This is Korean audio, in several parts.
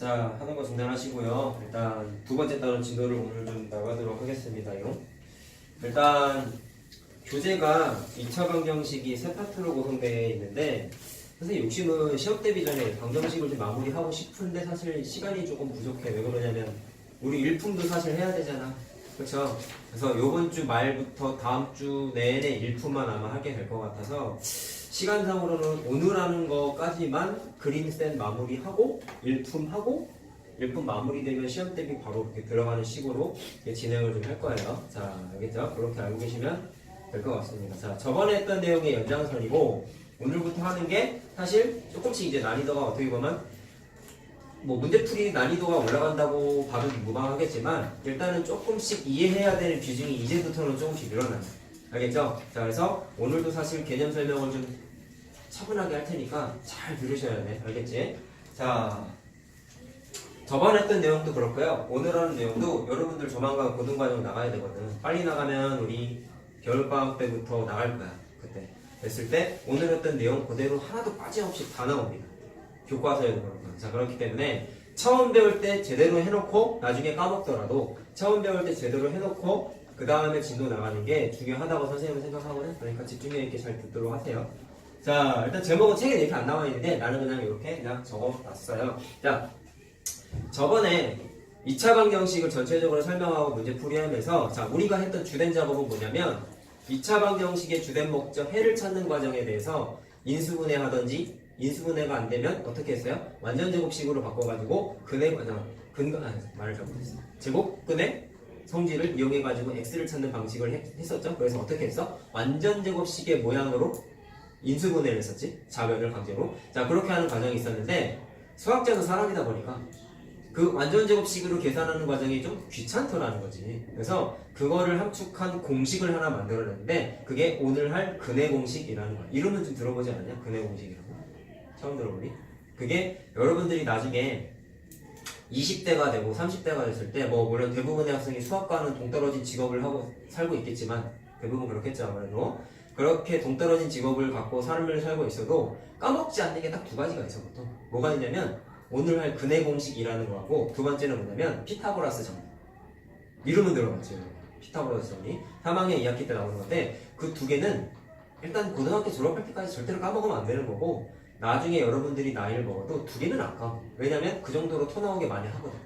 자, 하는 거 중단하시고요. 일단 두 번째 따른 진도를 오늘 좀 나가도록 하겠습니다요. 일단 교재가 2차 방정식이 세 파트로 구성되어 있는데 선생님 욕심은 시험 대비 전에 방정식을 좀 마무리하고 싶은데 사실 시간이 조금 부족해. 왜 그러냐면 우리 일품도 사실 해야 되잖아. 그렇죠? 그래서 요번 주 말부터 다음 주 내내 일품만 아마 하게 될 것 같아서 시간상으로는 오늘 하는 거까지만 그림센 마무리하고 일품 마무리되면 시험 대비 바로 이렇게 들어가는 식으로 진행을 좀 할 거예요. 자, 알겠죠? 그렇게 알고 계시면 될 것 같습니다. 자, 저번에 했던 내용의 연장선이고 오늘부터 하는 게 사실 조금씩 이제 난이도가 어떻게 보면 뭐 문제풀이 난이도가 올라간다고 봐도 무방하겠지만 일단은 조금씩 이해해야 되는 비중이 이제부터는 조금씩 늘어나요. 알겠죠? 자, 그래서 오늘도 사실 개념 설명을 좀 차분하게 할 테니까 잘 들으셔야 돼. 알겠지? 자, 저번에 했던 내용도 그렇고요. 오늘 하는 내용도 여러분들 조만간 고등과정 나가야 되거든. 빨리 나가면 우리 겨울방학 때부터 나갈 거야. 그때 됐을 때 오늘 했던 내용 그대로 하나도 빠짐없이 다 나옵니다. 교과서에도 그렇고. 자, 그렇기 때문에 처음 배울 때 제대로 해놓고 나중에 까먹더라도 처음 배울 때 제대로 해놓고 그 다음에 진도 나가는 게 중요하다고 선생님은 생각하거든. 그러니까 집중력 있게 잘 듣도록 하세요. 자, 일단 제목은 책에 이렇게 안 나와 있는데 나는 그냥 이렇게 그냥 적어놨어요. 자, 저번에 2차 방정식을 전체적으로 설명하고 문제풀이하면서 자, 우리가 했던 주된 작업은 뭐냐면 2차 방정식의 주된 목적 해를 찾는 과정에 대해서 인수분해 하던지 인수분해가 안 되면 어떻게 했어요? 완전제곱식으로 바꿔가지고 말을 잘못했어. 제곱근의 성질을 이용해가지고 x를 찾는 방식을 했었죠. 그래서 어떻게 했어? 완전제곱식의 모양으로 인수분해를 했었지. 좌변을 강제로. 자, 그렇게 하는 과정이 있었는데 수학자는 사람이다 보니까 그 완전제곱식으로 계산하는 과정이 좀 귀찮더라는 거지. 그래서 그거를 함축한 공식을 하나 만들어냈는데 그게 오늘 할 근해 공식이라는 거야. 이름은 좀 들어보지 않았냐? 근해 공식이라고. 처음 들어보니? 그게 여러분들이 나중에 20대가 되고 30대가 됐을 때 뭐 물론 대부분의 학생이 수학과는 동떨어진 직업을 하고 살고 있겠지만 대부분 그렇겠죠. 아무래도 그렇게 동떨어진 직업을 갖고 삶을 살고 있어도 까먹지 않는 게 딱 두 가지가 있어. 보통 뭐가 있냐면 오늘 할 근해 공식이라는 거하고 두 번째는 뭐냐면 피타고라스 정리. 이름은 들어봤죠. 피타고라스 정리. 3학년 2학기 때 나오는 건데 그 두 개는 일단 고등학교 졸업할 때까지 절대로 까먹으면 안 되는 거고 나중에 여러분들이 나이를 먹어도 두 개는 아까워. 왜냐면 그 정도로 토 나오게 많이 하거든.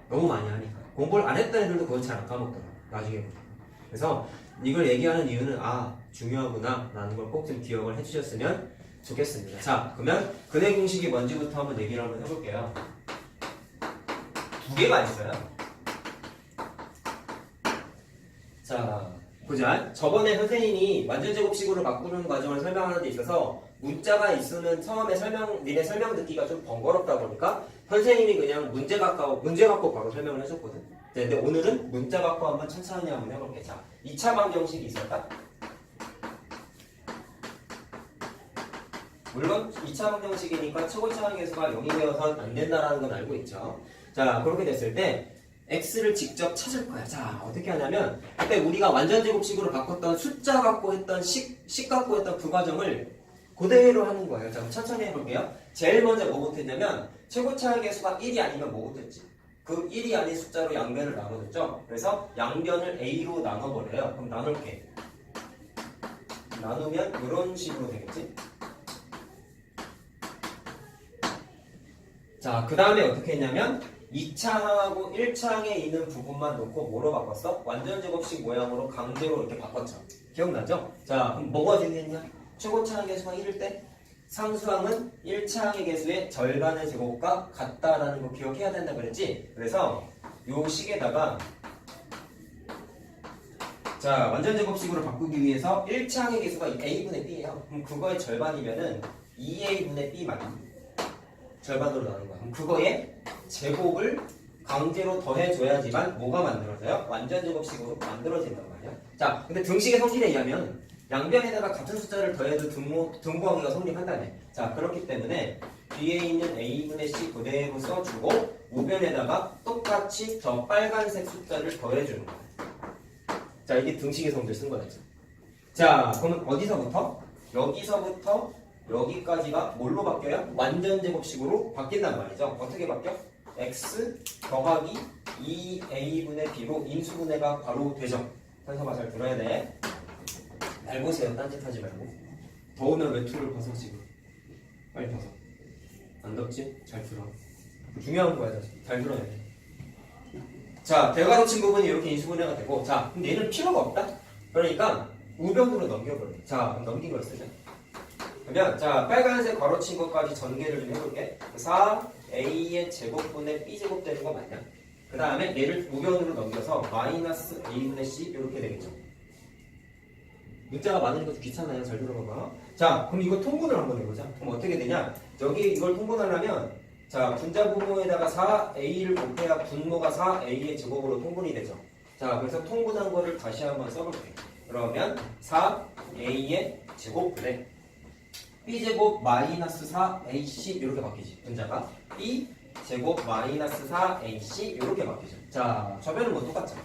너무 많이 하니까. 공부를 안 했던 애들도 그건 잘 안 까먹더라. 나중에 보니까. 그래서 이걸 얘기하는 이유는 중요하구나 라는 걸 꼭 좀 기억을 해주셨으면 좋겠습니다. 자, 그러면 근해 공식이 뭔지부터 한번 얘기를 한번 해볼게요. 두 개가 있어요. 자, 보자. 저번에 선생님이 완전제곱식으로 바꾸는 과정을 설명하는 데 있어서 문자가 있으면 처음에 니네 설명 듣기가 좀 번거롭다 보니까 선생님이 그냥 문제 갖고 바로 설명을 해줬거든. 근데 오늘은 문자 갖고 한번 천천히 한번 해볼게. 자, 2차 방정식이 있었다. 물론 2차 방정식이니까 최고차항 계수가 0이 되어서는 안 된다라는 건 알고 있죠. 자, 그렇게 됐을 때 x를 직접 찾을 거야. 자, 어떻게 하냐면 그때 우리가 완전제곱식으로 바꿨던 숫자 갖고 했던 식 갖고 했던 그 과정을 그대로 하는 거예요. 자, 천천히 해볼게요. 제일 먼저 뭐부터 했냐면 최고차항 계수가 1이 아니면 뭐부터 했지? 그 1이 아닌 숫자로 양변을 나눠줬죠. 그래서 양변을 a로 나눠버려요. 그럼 나눌게. 나누면 이런 식으로 되겠지? 자, 그 다음에 어떻게 했냐면 2차항하고 1차항에 있는 부분만 놓고 뭐로 바꿨어? 완전제곱식 모양으로 강제로 이렇게 바꿨죠. 기억나죠? 자, 그럼 뭐가 중요했냐? 최고차항 계수가 1일 때 상수항은 1차항의 계수의 절반의 제곱과 같다라는 거 기억해야 된다 그랬지? 그래서 요 식에다가 자, 완전제곱식으로 바꾸기 위해서 1차항의 계수가 a분의 b예요. 그럼 그거의 절반이면은 2a분의 b 맞나? 절반으로 나눈 거야. 그럼 그거에 제곱을 강제로 더해줘야지만 뭐가 만들어져요? 완전제곱식으로 만들어진단 말이야. 자, 근데 등식의 성질에 의하면 양변에다가 같은 숫자를 더해도 등부하기가 성립한다네. 자, 그렇기 때문에 뒤에 있는 a분의 c 그대로 써주고 우변에다가 똑같이 저 빨간색 숫자를 더해주는 거야. 자, 이게 등식의 성질 쓴 거였죠. 자, 그러면 어디서부터? 여기서부터 여기까지가 뭘로 바뀌어요? 완전제곱식으로 바뀐단 말이죠. 어떻게 바뀌어? x 더하기 2a분의 b로 인수분해가 바로 되죠. 현서가 잘 들어야 돼. 잘 보세요. 딴짓하지 말고. 더우면 외투를 벗어 지금. 빨리 벗어. 안 덥지? 잘 들어. 중요한 거야. 잘 들어야 돼. 자, 대괄호친 부분이 이렇게 인수분해가 되고, 자, 근데 얘는 필요가 없다? 그러니까 우변으로 넘겨버려. 자, 그럼 넘긴 걸 쓰자. 그러면 자, 빨간색 괄호친 것까지 전개를 좀 해볼게. 4a의 제곱분의 b제곱 되는 거 맞냐? 그 다음에 얘를 우변으로 넘겨서 마이너스 a분의 c 이렇게 되겠죠. 문자가 많으니까 좀 귀찮아요. 잘 들어봐봐. 자, 그럼 이거 통분을 한번 해보자. 그럼 어떻게 되냐? 여기 이걸 통분하려면 자, 분자 분모에다가 4a를 곱해야 분모가 4a의 제곱으로 통분이 되죠. 자, 그래서 통분한 거를 다시 한번 써볼게요. 그러면 4a의 제곱분의 b제곱 마이너스 4ac 이렇게 바뀌지. 분자가 b 제곱 마이너스 4ac 이렇게 바뀌죠. 자, 저변은 뭐 똑같죠.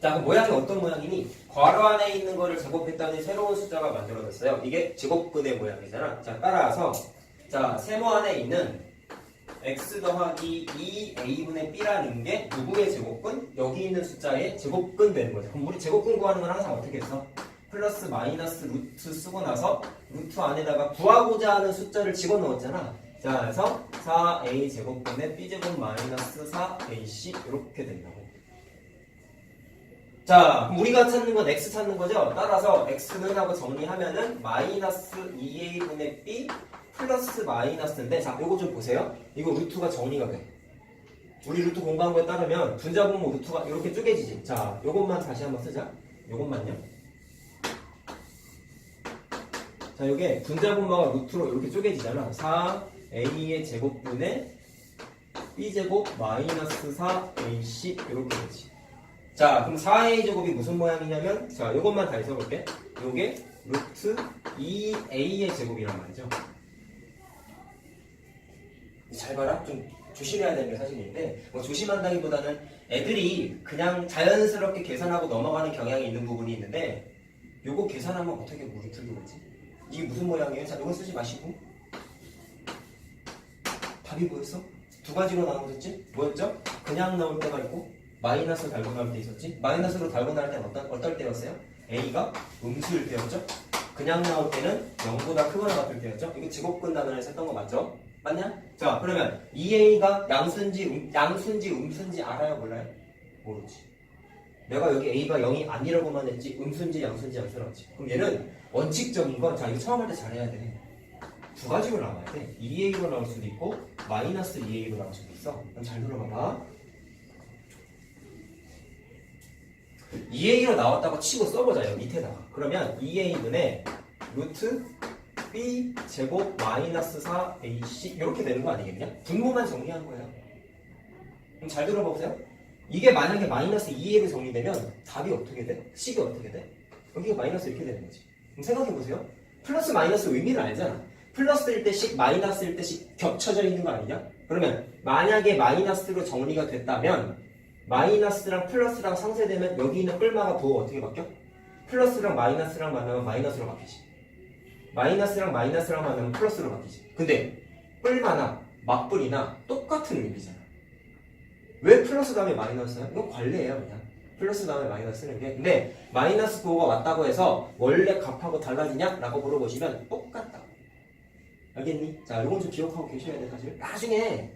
자, 그럼 모양이 어떤 모양이니? 괄호 안에 있는 거를 제곱했더니 새로운 숫자가 만들어졌어요. 이게 제곱근의 모양이잖아. 자, 따라서 자, 세모 안에 있는 x 더하기 2a분의 b라는 게 누구의 제곱근? 여기 있는 숫자의 제곱근 되는 거죠. 그럼 우리 제곱근 구하는 건 항상 어떻게 했어? 플러스 마이너스 루트 쓰고 나서 루트 안에다가 구하고자 하는 숫자를 집어넣었잖아. 자, 그래서 4a 제곱분의 b제곱 마이너스 4ac 이렇게 된다고. 자, 그럼 우리가 찾는 건 x 찾는 거죠? 따라서 x는 하고 정리하면은 마이너스 2a분의 b 플러스 마이너스인데, 자, 요거 좀 보세요. 이거 루트가 정리가 돼. 우리 루트 공부한 거에 따르면 분자 분모 루트가 이렇게 쪼개지지. 자, 요것만 다시 한번 쓰자. 요것만요. 자, 요게 분자 분모가 루트로 이렇게 쪼개지잖아. 4a의 제곱분의 b제곱 마이너스 4ac 이렇게 되지. 자, 그럼 4a 제곱이 무슨 모양이냐면, 자, 요것만 다시 써볼게. 요게 루트 2a의 제곱이란 말이죠. 잘 봐라. 좀 조심해야 되는 게 사실인데, 뭐 조심한다기보다는 애들이 그냥 자연스럽게 계산하고 넘어가는 경향이 있는 부분이 있는데, 요거 계산하면 어떻게 뭐 루트를 그러지? 이게 무슨 모양이에요? 자, 요거 쓰지 마시고. 답이 뭐였어? 두 가지로 나눠졌지? 뭐였죠? 그냥 나올 때가 있고 마이너스 달고 나올 때 있었지? 마이너스로 달고 나올 때는 어떨 때였어요? A가 음수일 때였죠? 그냥 나올 때는 0보다 크거나 같을 때였죠? 이거 제곱근 단원에서 했던 거 맞죠? 맞냐? 자, 그러면 2A가 양수인지 음수인지 알아요? 몰라요? 모르지. 내가 여기 A가 0이 아니라고만 했지 음수인지 양수인지 안 써놨지. 그럼 얘는 원칙적인 건, 자, 이거 처음 할 때 잘해야 돼. 두 가지로 나와야 돼. 2A로 나올 수도 있고 마이너스 2A로 나올 수도 있어. 그럼 잘 들어봐봐. 2A로 나왔다고 치고 써보자요. 밑에다가. 그러면 2A분의 루트 B 제곱 마이너스 4AC 이렇게 되는 거 아니겠냐? 분모만 정리한 거예요. 그럼 잘 들어보세요. 이게 만약에 마이너스 2A로 정리되면 답이 어떻게 돼? 식이 어떻게 돼? 여기가 마이너스 이렇게 되는 거지. 그럼 생각해보세요. 플러스 마이너스 의미를 알잖아. 플러스일 때씩 마이너스일 때씩 겹쳐져 있는 거 아니냐? 그러면 만약에 마이너스로 정리가 됐다면 마이너스랑 플러스랑 상쇄되면 여기 있는 뿔마가 부호 어떻게 바뀌어? 플러스랑 마이너스랑 만나면 마이너스로 바뀌지. 마이너스랑 마이너스랑 만나면 플러스로 바뀌지. 근데 뿔마나 맞뿔이나 똑같은 의미잖아. 왜 플러스 다음에 마이너스야? 이건 관례예요. 그냥 플러스 다음에 마이너스 쓰는 게. 근데 마이너스 부호가 왔다고 해서 원래 값하고 달라지냐? 라고 물어보시면 똑같다. 알겠니? 자, 이건 좀 기억하고 계셔야 돼. 사실 나중에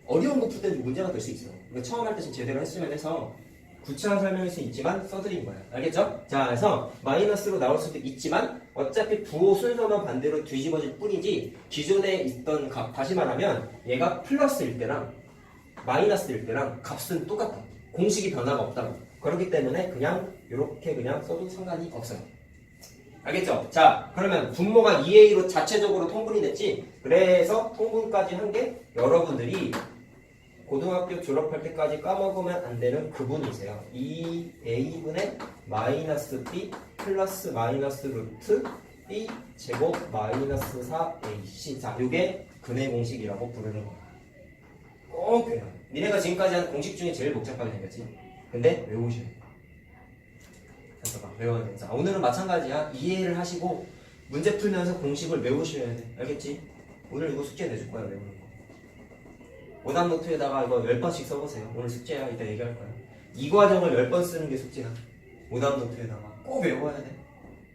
어려운 거 풀 때도 문제가 될 수 있어. 그러니까 처음 할 때 좀 제대로 했으면 해서 구체화 설명일 수 있지만 써드린 거야. 알겠죠? 자, 그래서 마이너스로 나올 수도 있지만 어차피 부호 순서만 반대로 뒤집어질 뿐이지 기존에 있던 값, 다시 말하면 얘가 플러스일 때랑 마이너스일 때랑 값은 똑같다. 공식이 변화가 없다고. 그렇기 때문에 그냥 이렇게 그냥 써도 상관이 없어요. 알겠죠? 자, 그러면 분모가 2A로 자체적으로 통분이 됐지? 그래서 통분까지 한 게 여러분들이 고등학교 졸업할 때까지 까먹으면 안 되는 그분이세요. 2A분의 마이너스 B 플러스 마이너스 루트 B 제곱 마이너스 4AC. 자, 요게 근의 공식이라고 부르는 거야. 꼭 외워. 니네가 지금까지 한 공식 중에 제일 복잡하게 생겼지? 근데 외우셔야 돼. 잠깐만, 외워야 돼. 자, 오늘은 마찬가지야. 이해를 하시고 문제 풀면서 공식을 외우셔야 돼. 알겠지? 오늘 이거 숙제 내줄 거야, 외우는 거. 오답 노트에다가 이거 10번씩 써보세요. 오늘 숙제야. 이따 얘기할 거야. 이 과정을 10번 쓰는 게 숙제야. 오답 노트에다가 꼭 외워야 돼.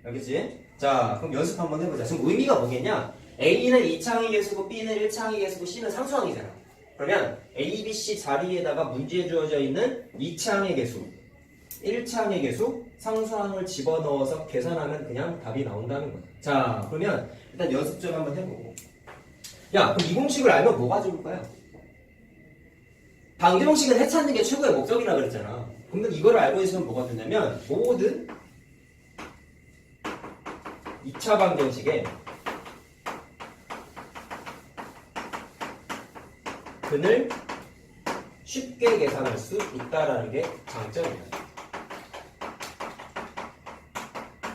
알겠지? 자, 그럼 연습 한번 해보자. 지금 의미가 뭐겠냐? A는 2차항의 개수고 B는 1차항의 개수고 C는 상수항이잖아. 그러면 A, B, C 자리에다가 문제에 주어져 있는 2차항의 개수, 1차항의 개수, 상수항을 집어넣어서 계산하면 그냥 답이 나온다는 거야. 자, 그러면 일단 연습 좀 한번 해보고. 야, 그럼 이 공식을 알면 뭐가 좋을까요? 방정식은 해찾는 게 최고의 목적이라 그랬잖아. 그러면 이거를 알고 있으면 뭐가 되냐면 모든 2차 방정식에 근을 쉽게 계산할 수 있다라는 게 장점이야.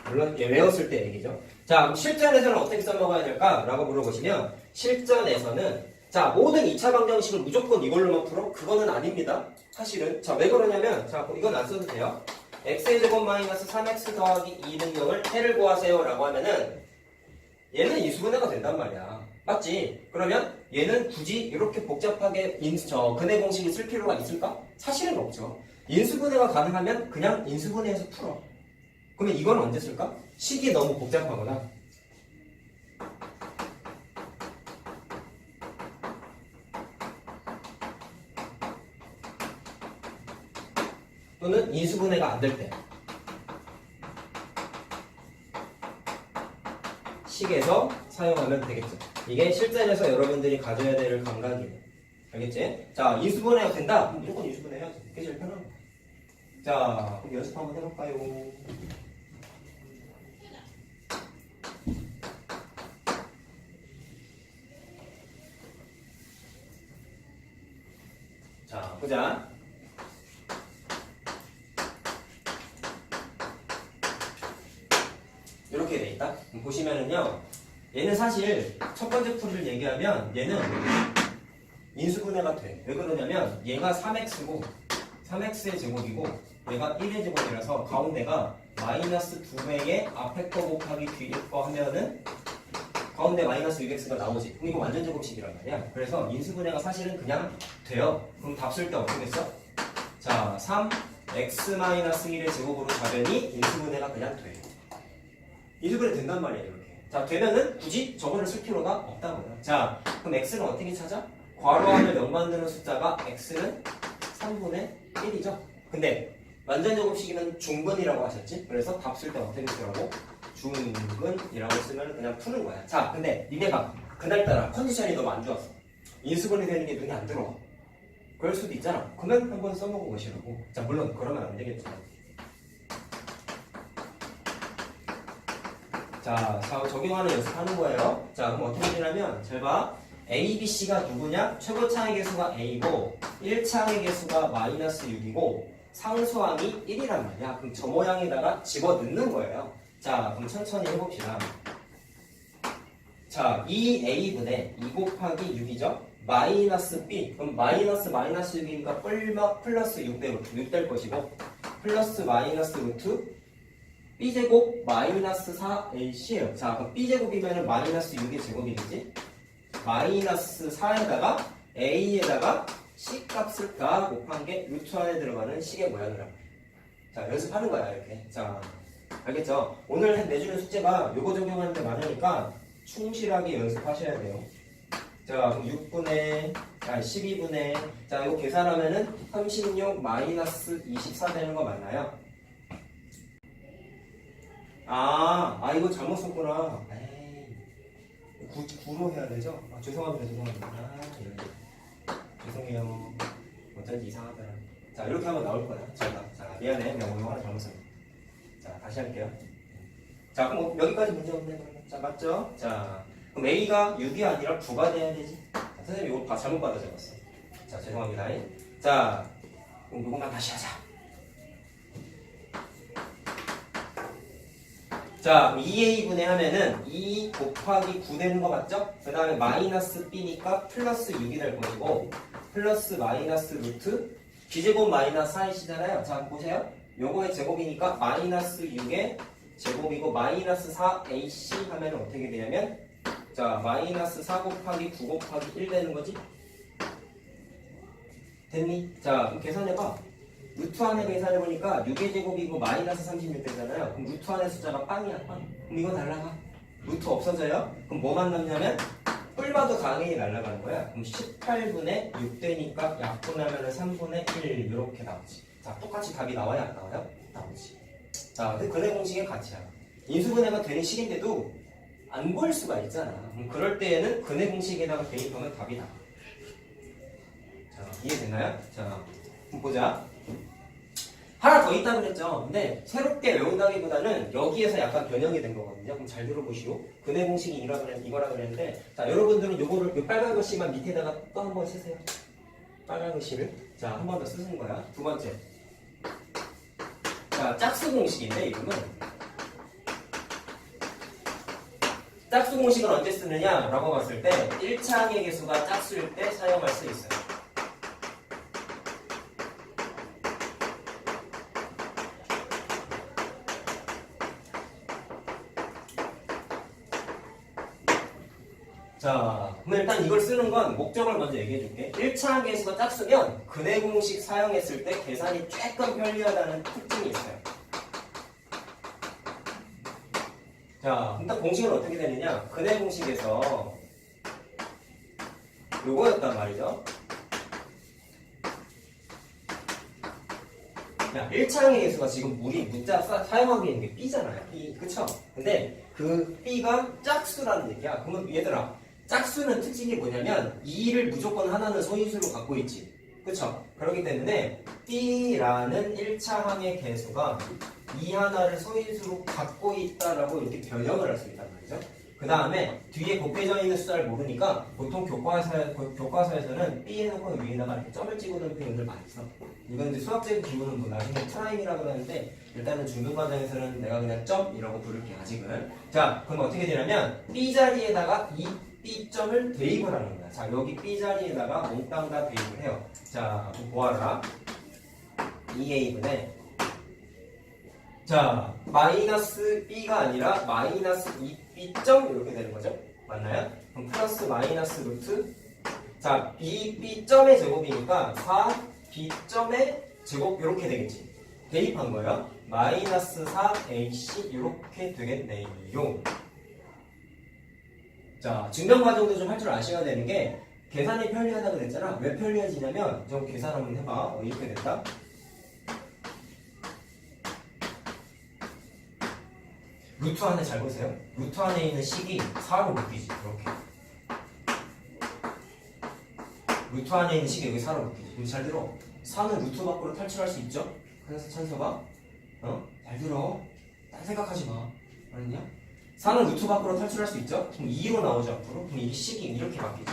물론 외웠을 때 얘기죠. 자, 그럼 실전에서는 어떻게 써먹어야 될까? 라고 물어보시면 실전에서는 자, 모든 2차 방정식을 무조건 이걸로만 풀어? 그거는 아닙니다. 사실은. 자, 왜 그러냐면 자, 이건 안 써도 돼요. x의 제곱 마이너스 3x 더하기 2 능력을 해를 구하세요 라고 하면은 얘는 인수분해가 된단 말이야. 맞지? 그러면 얘는 굳이 이렇게 복잡하게 근해 공식을 쓸 필요가 있을까? 사실은 없죠. 인수분해가 가능하면 그냥 인수분해해서 풀어. 그러면 이건 언제 쓸까? 식이 너무 복잡하거나 또는 인수분해가 안 될 때 식에서 사용하면 되겠죠. 이게 실전에서 여러분들이 가져야 될 감각이에요. 알겠지? 자, 인수분해가 된다? 그럼 무조건 인수분해 해야지. 그게 제일 편한 거야. 자, 그럼 연습 한번 해볼까요? 자, 보자. 이렇게 돼 있다. 보시면은요, 얘는 사실 첫 번째 풀이를 얘기하면 얘는 인수분해가 돼. 왜 그러냐면 얘가 3x고 3x의 제곱이고 얘가 1의 제곱이라서 가운데가 마이너스 2배의 앞에 거 곱하기 뒤에 거 하면은 가운데 마이너스 6x가 나오지. 그럼 이거 완전 제곱식이란 말이야. 그래서 인수분해가 사실은 그냥 돼요. 그럼 답 쓸 때 어떻게 써? 자, 3x-1의 제곱으로 가변이 인수분해가 그냥 돼. 인수분해 된단 말이야, 이렇게. 자, 되면은 굳이 저거를 쓸 필요가 없다고요. 자, 그럼 x는 어떻게 찾아? 괄호 안을 0 만드는 숫자가 x는 3분의 1이죠. 근데 완전 제곱식이면 중근이라고 하셨지? 그래서 답 쓸 때 어떻게 쓰라고? 중근이라고 쓰면 그냥 푸는 거야. 자, 근데 니네가 그날따라 컨디션이 너무 안 좋았어. 인수분해 되는 게 눈이 안 들어와. 그럴 수도 있잖아. 그러면 한번 써보고 보시라고. 자, 물론 그러면 안 되겠지만. 자, 적용하는 연습하는 거예요. 자, 그럼 어떻게 되냐면 잘 봐. A, B, C가 누구냐? 최고차항의 개수가 A고 1차항의 개수가 마이너스 6이고 상수항이 1이란 말이야. 그럼 저 모양에다가 집어넣는 거예요. 자, 그럼 천천히 해봅시다. 자, 2A분의 2 곱하기 6이죠? 마이너스 B. 그럼 마이너스 6이니까 플러스 6 될 것이고 플러스 마이너스 루트 B제곱 마이너스 4AC예요. 자, 그럼 B제곱이면 마이너스 6의 제곱이 되지? 마이너스 4에다가 A에다가 C 값을 다 곱한 게 루트 안에 들어가는 식의 모양이라고. 자, 연습하는 거야, 이렇게. 자, 알겠죠? 오늘 내주는 숙제가 요거 적용하는 데 많으니까 충실하게 연습하셔야 돼요. 자, 그럼 12분의, 자, 이거 계산하면은 36 마이너스 24 되는 거 맞나요? 이거 잘못 썼구나. 에이, 9로 해야 되죠? 죄송합니다. 죄송해요. 어쩐지 이상하더라. 자, 이렇게 하면 나올 거야. 자, 미안해. 내가 오늘 하나 잘못 썼네. 자, 다시 할게요. 자, 그럼 여기까지 문제 없네. 그러면. 자, 맞죠? 자, 그럼 A가 6이 아니라 9가 돼야 되지? 자, 선생님 이거 잘못 받아 적었어. 자, 죄송합니다. 자, 그럼 이것만 다시 하자. 자, 2A분해 하면은 2 곱하기 9 되는 거 맞죠? 그 다음에 마이너스 B니까 플러스 6이 될 것이고 플러스 마이너스 루트 B제곱 마이너스 4이시잖아요. 자, 보세요. 요거의 제곱이니까 마이너스 6의 제곱이고 마이너스 4AC 하면 어떻게 되냐면 자, 마이너스 4 곱하기 9 곱하기 1 되는 거지? 됐니? 자, 그럼 계산해봐. 루트 안에 계산해보니까 6의 제곱이고 마이너스 36되잖아요. 그럼 루트 안의 숫자가 빵이야, 빵. 그럼 이거 날라가. 루트 없어져요? 그럼 뭐만 남냐면 뿔마도 당연히 날라가는 거야. 그럼 18분의 6 되니까 약분하면 3분의 1 이렇게 나오지. 자, 똑같이 답이 나와요, 안 나와요? 나오지. 자, 근데 근해 공식의 가치야. 인수분해가 되는 식인데도 안 보일 수가 있잖아. 그럼 그럴 때에는 근해 공식에다가 대입하면 답이 나와. 자, 이해됐나요? 자, 그럼 보자. 하나 더 있다 그랬죠. 근데 새롭게 외운다기보다는 여기에서 약간 변형이 된 거거든요. 그럼 잘 들어보시오. 근해 공식이 이거라 그랬는데, 자, 여러분들은 요거를 요 빨간 글씨만 밑에다가 또 한 번 쓰세요. 빨간 글씨를. 자, 한 번 더 쓰는 거야. 두 번째. 자, 짝수 공식인데 이거는 짝수 공식을 언제 쓰느냐라고 봤을 때 1차 항의 개수가 짝수일 때 사용할 수 있어요. 자, 그럼 일단 이걸 쓰는 건 목적을 먼저 얘기해 줄게. 1차 항의 개수가 짝수면 근해 공식 사용했을 때 계산이 조금 편리하다는 특징이 있어요. 자, 일단 공식은 어떻게 되느냐? 근해 공식에서 요거였단 말이죠. 야, 1차항의 개수가 지금 우리 문자 사용하고 있는 게 B잖아요. B, 그쵸? 근데 그 B가 짝수라는 얘기야. 그러면 얘들아, 짝수는 특징이 뭐냐면 2를 무조건 하나는 소인수로 갖고 있지. 그쵸? 그렇기 때문에 B라는 1차항의 개수가 이 하나를 소인수로 갖고 있다라고 이렇게 변형을 할 수 있단 말이죠. 그 다음에 뒤에 곱해져 있는 숫자를 모르니까 보통 교과서에서는 B 해놓고 위에다가 이렇게 점을 찍어놓은 표현들 많이 써. 이건 이제 수학적인 기본은 뭐 나중에 프라임이라고 하는데 일단은 중등과정에서는 내가 그냥 점이라고 부를게 아직은. 자, 그럼 어떻게 되냐면 B 자리에다가 이 B점을 대입을 하는 거야. 자, 여기 B 자리에다가 몽땅 다 대입을 해요. 자, 그럼 보아라. 2A분의 자, 마이너스 B가 아니라 마이너스 2B점 이렇게 되는 거죠. 맞나요? 그럼 플러스 마이너스 루트 자, B점의 제곱이니까 4B점의 제곱 이렇게 되겠지. 대입한 거예요. 마이너스 4AC 이렇게 되겠네요. 자, 증명 과정도 좀 할 줄 아셔야 되는 게 계산이 편리하다고 그랬잖아. 왜 편리해지냐면 좀 계산 한번 해봐. 이렇게 됐다. 루트 안에 잘 보세요. 루트 안에 있는 식이 4로 묶이지. 이렇게. 루트 안에 있는 식이 여기 4로 묶이지. 그럼 잘 들어. 4는 루트 밖으로 탈출할 수 있죠? 그래서 찬서가 잘 들어. 딴 생각하지 마. 알았냐? 4는 루트 밖으로 탈출할 수 있죠? 그럼 2로 나오죠 앞으로. 그럼 이 식이 이렇게 바뀌지.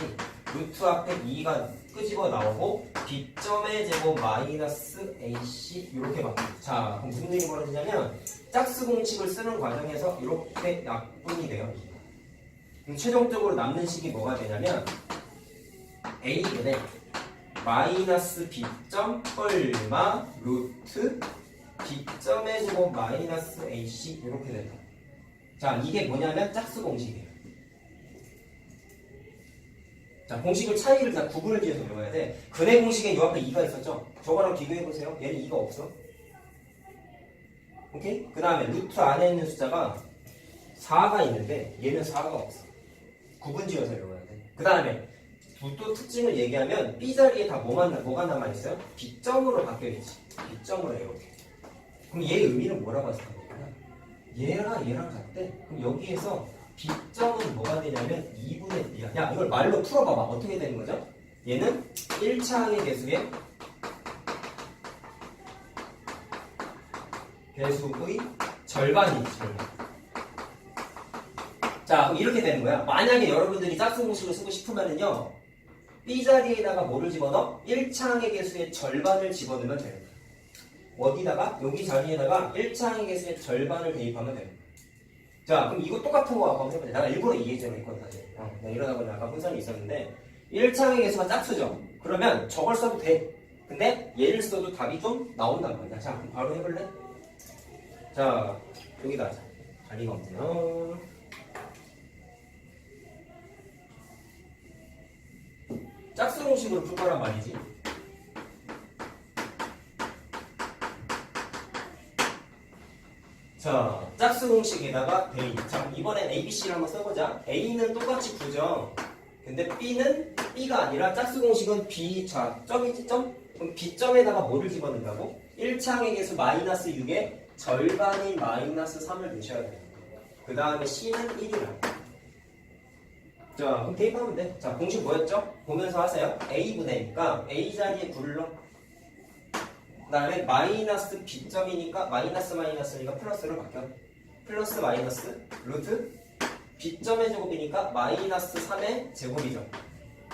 루트 앞에 2가 끄집어 나오고 B점의 제곱 마이너스 AC 이렇게 바뀌죠. 자, 그럼 무슨 일이 벌어지냐면 짝수 공식을 쓰는 과정에서 이렇게 약분이 돼요. 그럼 최종적으로 남는 식이 뭐가 되냐면 A분의 마이너스 B점 얼마 루트 B점의 제곱 마이너스 AC 이렇게 된다. 자, 이게 뭐냐면 짝수 공식이에요. 자, 공식을 차이를 다 구분을 지어서 외워야 돼. 근해 공식에 요 앞에 2가 있었죠? 저거랑 비교해보세요. 얘는 2가 없어. 오케이? 그 다음에 루트 안에 있는 숫자가 4가 있는데 얘는 4가 없어. 구분 지어서 외워야 돼. 그 다음에 또 특징을 얘기하면 B 자리에 다 뭐가 남아있어요? B점으로 바뀌어있지. B점으로 이렇게. 그럼 얘의 의미는 뭐라고 했을 거냐? 얘랑 같대. 그럼 여기에서 B점은 뭐가 되냐면 2분의 B야. 야, 이걸 말로 풀어봐봐. 어떻게 되는 거죠? 얘는 1차항의 개수의 절반이지, 절반. 자, 그럼 이렇게 되는 거야. 만약에 여러분들이 짝수 공식을 쓰고 싶으면은요, B 자리에다가 뭐를 집어넣어? 1차항의 개수의 절반을 집어넣으면 되는 거야. 어디다가? 여기 자리에다가 1차항의 개수의 절반을 대입하면 되는 거야. 자, 그럼 이거 똑같은 거 한번 해보자. 내가 일부러 이해해주려고 했거든, 사실. 내가 이러다 보니 약간 혼선이 있었는데, 1차항의 개수가 짝수죠? 그러면 저걸 써도 돼. 근데 얘를 써도 답이 좀 나온단 말이야. 자, 그럼 바로 해볼래? 자, 여기다 하자. 자리가 없네요. 짝수 공식으로 풀 거란 말이지. 자, 짝수 공식에다가 대입. 자, 이번엔 ABC를 한번 써보자. A는 똑같이 9죠. 근데 B는 B가 아니라 짝수 공식은 B, 자, 점이지, 점? 그럼 B점에다가 뭐를 집어넣는다고? 1차항의 개수 마이너스 6에 절반인 마이너스 3을 넣으셔야 돼요. 그 다음에 C는 1이라. 자, 그럼 대입하면 돼. 자, 공식 뭐였죠? 보면서 하세요. A분의니까 A 자리에 9를 넣어. 그 다음에 마이너스 B점이니까 마이너스니까 플러스로 바뀌어. 플러스 마이너스 루트 B점의 제곱이니까 마이너스 3의 제곱이죠.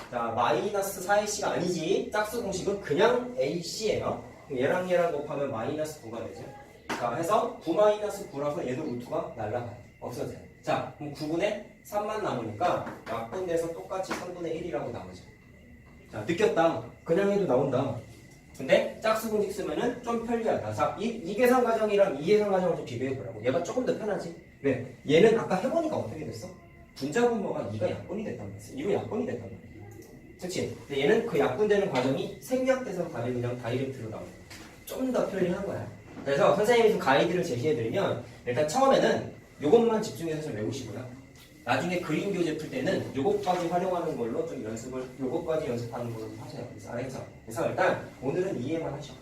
자, 마이너스 4의 C가 아니지. 짝수 공식은 그냥 AC예요. 얘랑 얘랑 곱하면 마이너스 9가 되죠. 자, 해서 9 마이너스 9라서 얘도 루트가 날라가요. 없어져요. 자, 그럼 9분의 3만 남으니까 약분돼서 똑같이 3분의 1이라고 나오죠. 자, 느꼈다. 그냥 해도 나온다. 근데 짝수 공식 쓰면은 좀 편리하다. 자, 이 계산 과정이랑 이 계산 과정을 좀 비교해보라고. 얘가 조금 더 편하지. 왜? 얘는 아까 해보니까 어떻게 됐어? 분자 분모가 2가 약분이 됐단 말이야. 2로 약분이 됐단 말이야. 그치? 근데 얘는 그 약분되는 과정이 생략돼서 가면 그냥 다이렉트로 나오는 거야. 좀 더 편리한 거야. 그래서 선생님이 좀 가이드를 제시해드리면 일단 처음에는 요것만 집중해서 좀 외우시고요. 나중에 그림 교재 풀 때는 요것까지 활용하는 걸로 좀 요것까지 연습하는 걸로 좀 하세요. 그래서 알겠죠? 그래서 일단 오늘은 이해만 하셔.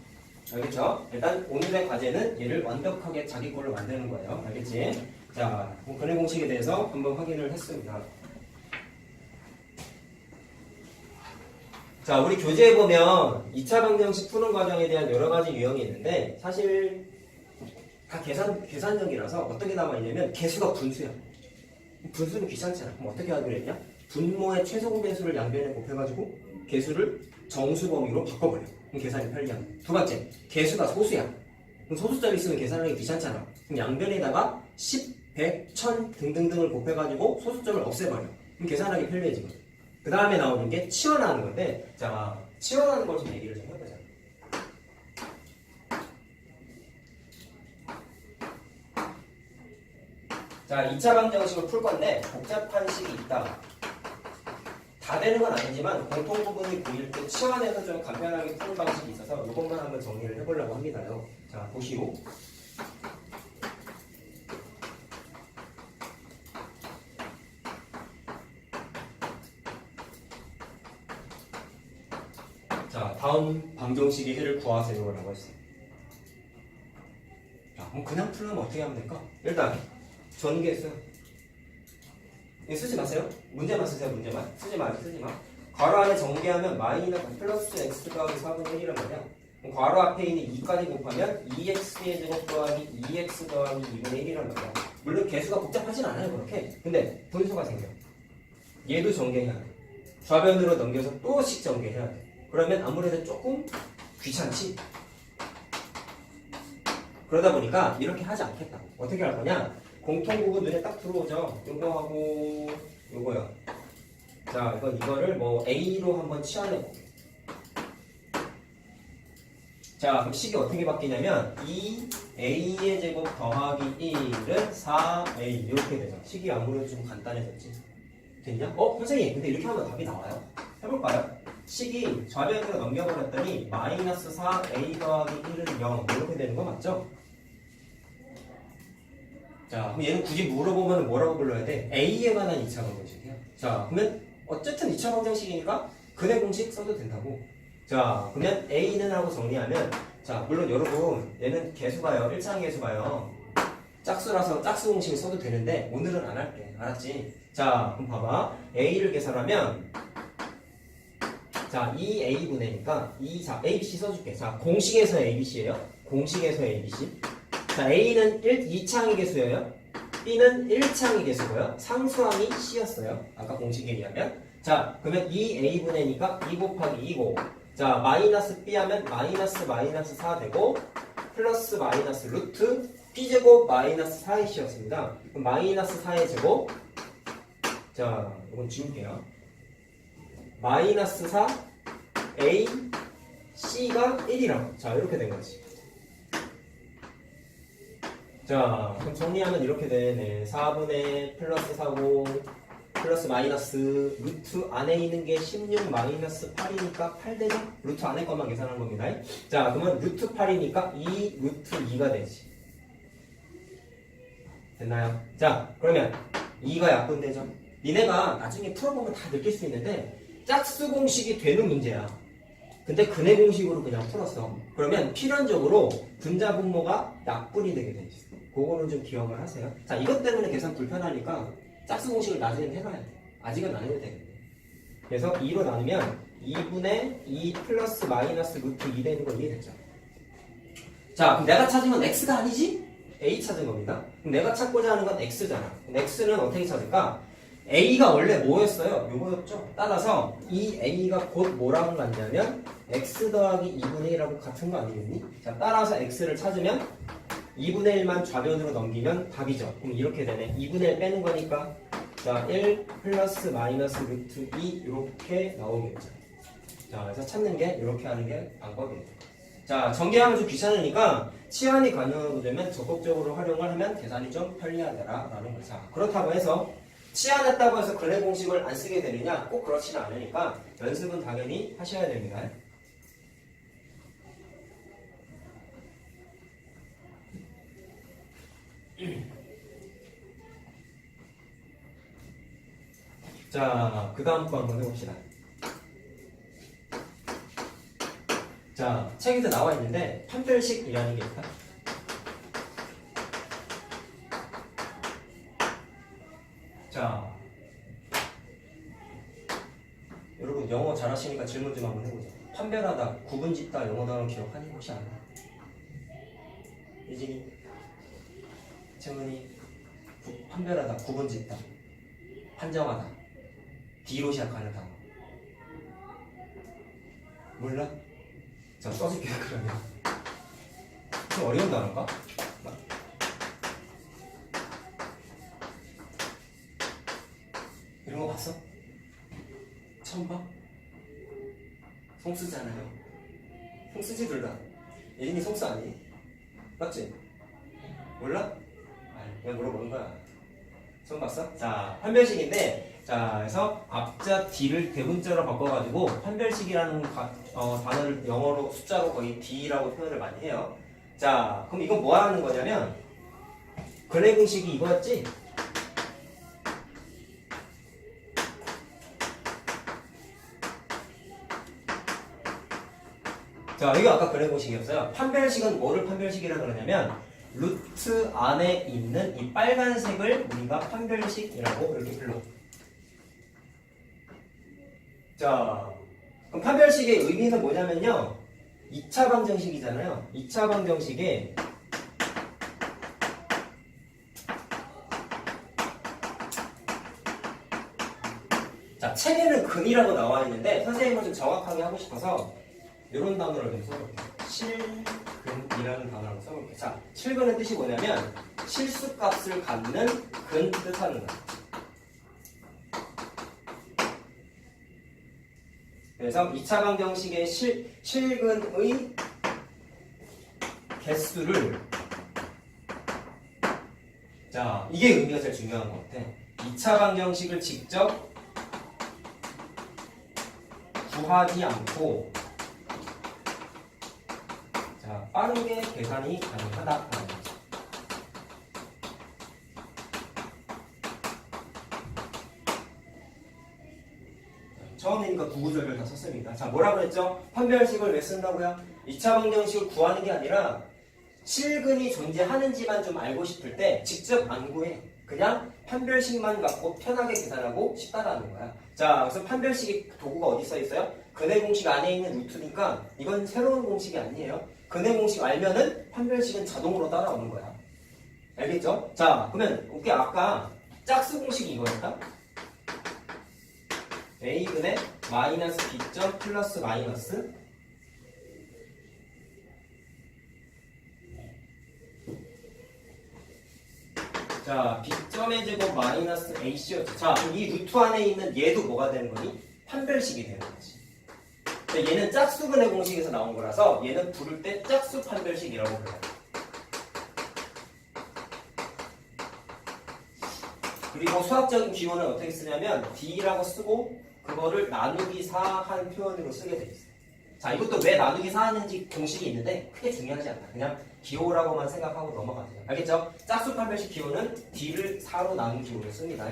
알겠죠? 일단 오늘의 과제는 얘를 완벽하게 자기 걸로 만드는 거예요. 알겠지? 자, 근해 공식에 대해서 한번 확인을 했습니다. 자, 우리 교재에 보면 2차 방정식 푸는 과정에 대한 여러 가지 유형이 있는데 사실 다 계산적이라서 어떻게 남아있냐면 개수가 분수야. 분수는 귀찮잖아. 그럼 어떻게 하기로 했냐? 분모의 최소 공배수를 양변에 곱해가지고 개수를 정수 범위로 바꿔버려. 그럼 계산이 편리하고. 두 번째, 개수가 소수야. 그럼 소수점이 있으면 계산하기 귀찮잖아. 그럼 양변에다가 10, 100, 1000 등등등을 곱해가지고 소수점을 없애버려. 그럼 계산하기 편리해지거든. 그 다음에 나오는 게 치환하는 건데, 자, 치환하는 걸 좀 얘기를 좀 해보자. 자, 2차 방정식을 풀 건데 복잡한 식이 있다. 다 되는 건 아니지만 공통 부분이 보일 때 치환해서 좀 간편하게 푸는 방식이 있어서 이것만 한번 정리를 해보려고 합니다요. 자, 보시고. 자, 다음 방정식의 해를 구하세요라고 했어요. 자, 그럼 그냥 풀려면 어떻게 하면 될까? 일단 전개수. 이거 쓰지 마세요. 문제만 쓰세요. 문제만. 쓰지 마. 괄호 안에 전개하면 마이너스 플러스 x 더하기 4분의 1이란 말이야. 그럼 괄호 앞에 있는 2까지 곱하면 2x의 제곱 더하기 2x 더하기 2분의 1이란 말이야. 물론 개수가 복잡하진 않아요. 그렇게. 근데 분수가 생겨. 얘도 전개해야 돼. 좌변으로 넘겨서 또씩 전개해야 돼. 그러면 아무래도 조금 귀찮지? 그러다 보니까 이렇게 하지 않겠다. 어떻게 할 거냐? 공통부분 눈에 딱 들어오죠? 요거하고 요거요. 자, 이거를 뭐 A로 한번 치환해볼게. 자, 그럼 식이 어떻게 바뀌냐면 2A의 제곱 더하기 1은 4A 이렇게 되죠. 식이 아무래도 좀 간단해졌지. 됐냐? 선생님, 근데 이렇게 하면 답이 나와요? 해볼까요? 식이 좌변으로 넘겨버렸더니 마이너스 4A 더하기 1은 0 이렇게 되는 거 맞죠? 자, 그럼 얘는 굳이 물어보면 뭐라고 불러야 돼? A에 관한 2차 방정식이야. 자, 그러면 어쨌든 2차 방정식이니까 근해 공식 써도 된다고. 자, 그러면 A는 하고 정리하면, 자, 물론 여러분 얘는 개수가요. 1차항 개수가요. 짝수라서 짝수 공식을 써도 되는데 오늘은 안 할게. 알았지? 자, 그럼 봐봐. A를 계산하면 자, 2A분의니까 자, ABC 써줄게. 자, 공식에서 ABC예요. 공식에서 ABC. 자, A는 2차항의 개수예요. B는 1차항의 개수고요. 상수항이 C였어요. 아까 공식에 의하면. 자, 그러면 2A분의니까 2 곱하기 2고, 자, 마이너스 B 하면 마이너스 4 되고, 플러스 마이너스 루트 B제곱 마이너스 4의 C였습니다. 그럼 마이너스 4의 제곱. 자, 이건 지울게요. 마이너스 4 A C가 1이랑. 자, 이렇게 된 거지. 자, 그럼 정리하면 이렇게 되네. 4분의 플러스 4고 플러스 마이너스 루트 안에 있는 게 16 마이너스 8이니까 8 되죠? 루트 안에 것만 계산한 겁니다. 자, 그러면 루트 8이니까 2 루트 2가 되지. 됐나요? 자, 그러면 2가 약분되죠. 니네가 나중에 풀어보면 다 느낄 수 있는데 짝수 공식이 되는 문제야. 근데 근해 공식으로 그냥 풀었어. 그러면 필연적으로 분자 분모가 약분이 되게 돼 있어. 그거는 좀 기억을 하세요. 자, 이것 때문에 계산 불편하니까 짝수 공식을 나중에 해봐야 돼. 아직은 안 해도 되겠네. 그래서 2로 나누면 2분의 2 플러스 마이너스 루트 2 되는 거 이해됐죠? 자, 그럼 내가 찾은 건 x가 아니지? a 찾은 겁니다. 그럼 내가 찾고자 하는 건 x잖아. 그럼 x는 어떻게 찾을까? a가 원래 뭐였어요? 요거였죠? 따라서 이 a가 곧 뭐라고 같냐면 x 더하기 2분의 1하고 같은 거 아니겠니? 자, 따라서 x를 찾으면 2분의 1만 좌변으로 넘기면 답이죠. 그럼 이렇게 되네. 2분의 1 빼는 거니까 자, 1 플러스 마이너스 루트 2 이렇게 나오겠죠. 자, 그래서 찾는 게 이렇게 하는 게 방법이에요. 자, 전개하면 좀 귀찮으니까 치환이 가능하면 적극적으로 활용을 하면 계산이 좀 편리하더라라는 거죠. 자, 그렇다고 해서 치환했다고 해서 근해 공식을 안 쓰게 되느냐? 꼭 그렇지는 않으니까 연습은 당연히 하셔야 됩니다. 자, 그 다음 거 한번 해봅시다. 자, 책에도 나와 있는데 판별식이라는 게 있다. 자, 여러분 영어 잘하시니까 질문 좀 한번 해보자. 판별하다, 구분짓다 영어 단어 기억하니 혹시 아나? 유진이, 채문이, 판별하다, 구분짓다, 판정하다, D로 시작하는 단어 몰라? 자, 써줄게요. 그러면 좀 어려운 단어인가? 이런 거 봤어? 처음 봐? 송수잖아요. 송수지 둘 다. 예진이 송수 아니? 맞지? 몰라? 그냥 물어보는 거야. 처음 봤어? 자, 판별식인데, 자, 그래서 앞자 D를 대문자로 바꿔가지고 판별식이라는 단어를 영어로 숫자로 거의 D라고 표현을 많이 해요. 자, 그럼 이건 뭐 하는 거냐면 근해 공식이 이거였지? 자, 이거 아까 근해 공식이었어요. 판별식은 뭐를 판별식이라 그러냐면 루트 안에 있는 이 빨간색을 우리가 판별식이라고 이렇게 불러. 자, 그럼 판별식의 의미는 뭐냐면요. 2차 방정식이잖아요. 2차 방정식에 자, 책에는 근이라고 나와 있는데 선생님은 좀 정확하게 하고 싶어서 이런 단어를 좀 써볼게요. 실근이라는 단어를 써볼게요. 자, 실근의 뜻이 뭐냐면 실수값을 갖는 근 뜻하는 거예요. 그래서 2차 방정식의 실근의 개수를 자, 이게 의미가 제일 중요한 것 같아. 2차 방정식을 직접 구하지 않고 자, 빠르게 계산이 가능하다라는 거죠. 처음이니까 구구절절 다 썼습니다. 자, 뭐라고 했죠? 판별식을 왜 쓴다고요? 2차 방정식을 구하는 게 아니라 실근이 존재하는지만 좀 알고 싶을 때 직접 안 구해. 그냥 판별식만 갖고 편하게 계산하고 싶다라는 거야. 자, 그래서 판별식이 도구가 어디 써 있어요? 근해 공식 안에 있는 루트니까 이건 새로운 공식이 아니에요. 근해 공식 알면은 판별식은 자동으로 따라오는 거야. 알겠죠? 자, 그러면 우리 아까 짝수 공식이 이거였다. A분의 마이너스 B점 플러스 마이너스 자, B점의 제곱 마이너스 AC였죠. 자, 이 루트 안에 있는 얘도 뭐가 되는 거니? 판별식이 되는 거지. 얘는 짝수근해 공식에서 나온 거라서 얘는 부를 때 짝수 판별식이라고 불러요. 그리고 수학적인 기호는 어떻게 쓰냐면 D라고 쓰고 그거를 나누기 4한 표현으로 쓰게 돼 있어요. 자, 이것도 왜 나누기 4하는지 공식이 있는데 크게 중요하지 않다. 그냥 기호라고만 생각하고 넘어가세요. 알겠죠? 짝수 판별식 기호는 D를 4로 나눈 기호를 씁니다.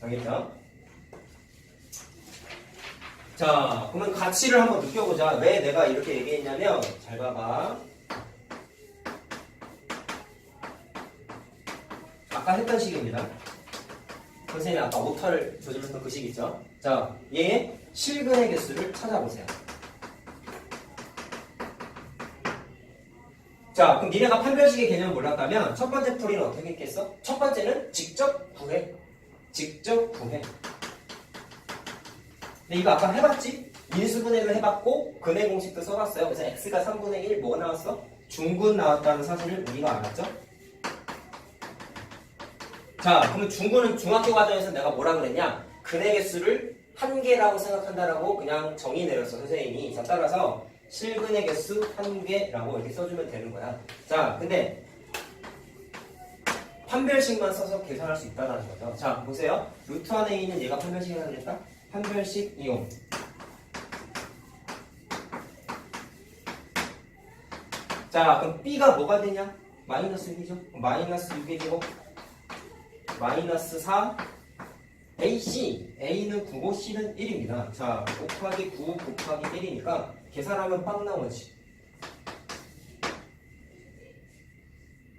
알겠죠? 자, 그러면 가치를 한번 느껴보자. 왜 내가 이렇게 얘기했냐면, 잘 봐봐. 아까 했던 식입니다. 선생님이 아까 오타를 저질렀던 그 식 있죠? 자, 얘의 실근의 개수를 찾아보세요. 자, 그럼 니네가 판별식의 개념을 몰랐다면 첫 번째 풀이는 어떻게 했겠어? 첫 번째는 직접 구해. 직접 구해. 근데 이거 아까 해봤지? 인수분해를 해봤고 근해 공식도 써봤어요. 그래서 x가 3분의 1 뭐가 나왔어? 중근 나왔다는 사실을 우리가 알았죠? 자, 그러면 중근은 중학교 과정에서 내가 뭐라 그랬냐? 근해 개수를 한 개라고 생각한다라고 그냥 정의 내렸어, 선생님이. 자, 따라서 실근의 개수 한 개라고 이렇게 써주면 되는 거야. 자, 근데 판별식만 써서 계산할 수 있다는 거죠. 자, 보세요. 루트 안에 있는 얘가 판별식이라고 했다? 판별식 이용. 자, 그럼 B가 뭐가 되냐? 마이너스 6이죠? 마이너스 6의 제곱 마이너스 4 AC A는 9고 C는 1입니다. 자, 곱하기 9 곱하기 1이니까 계산하면 빵 나오지.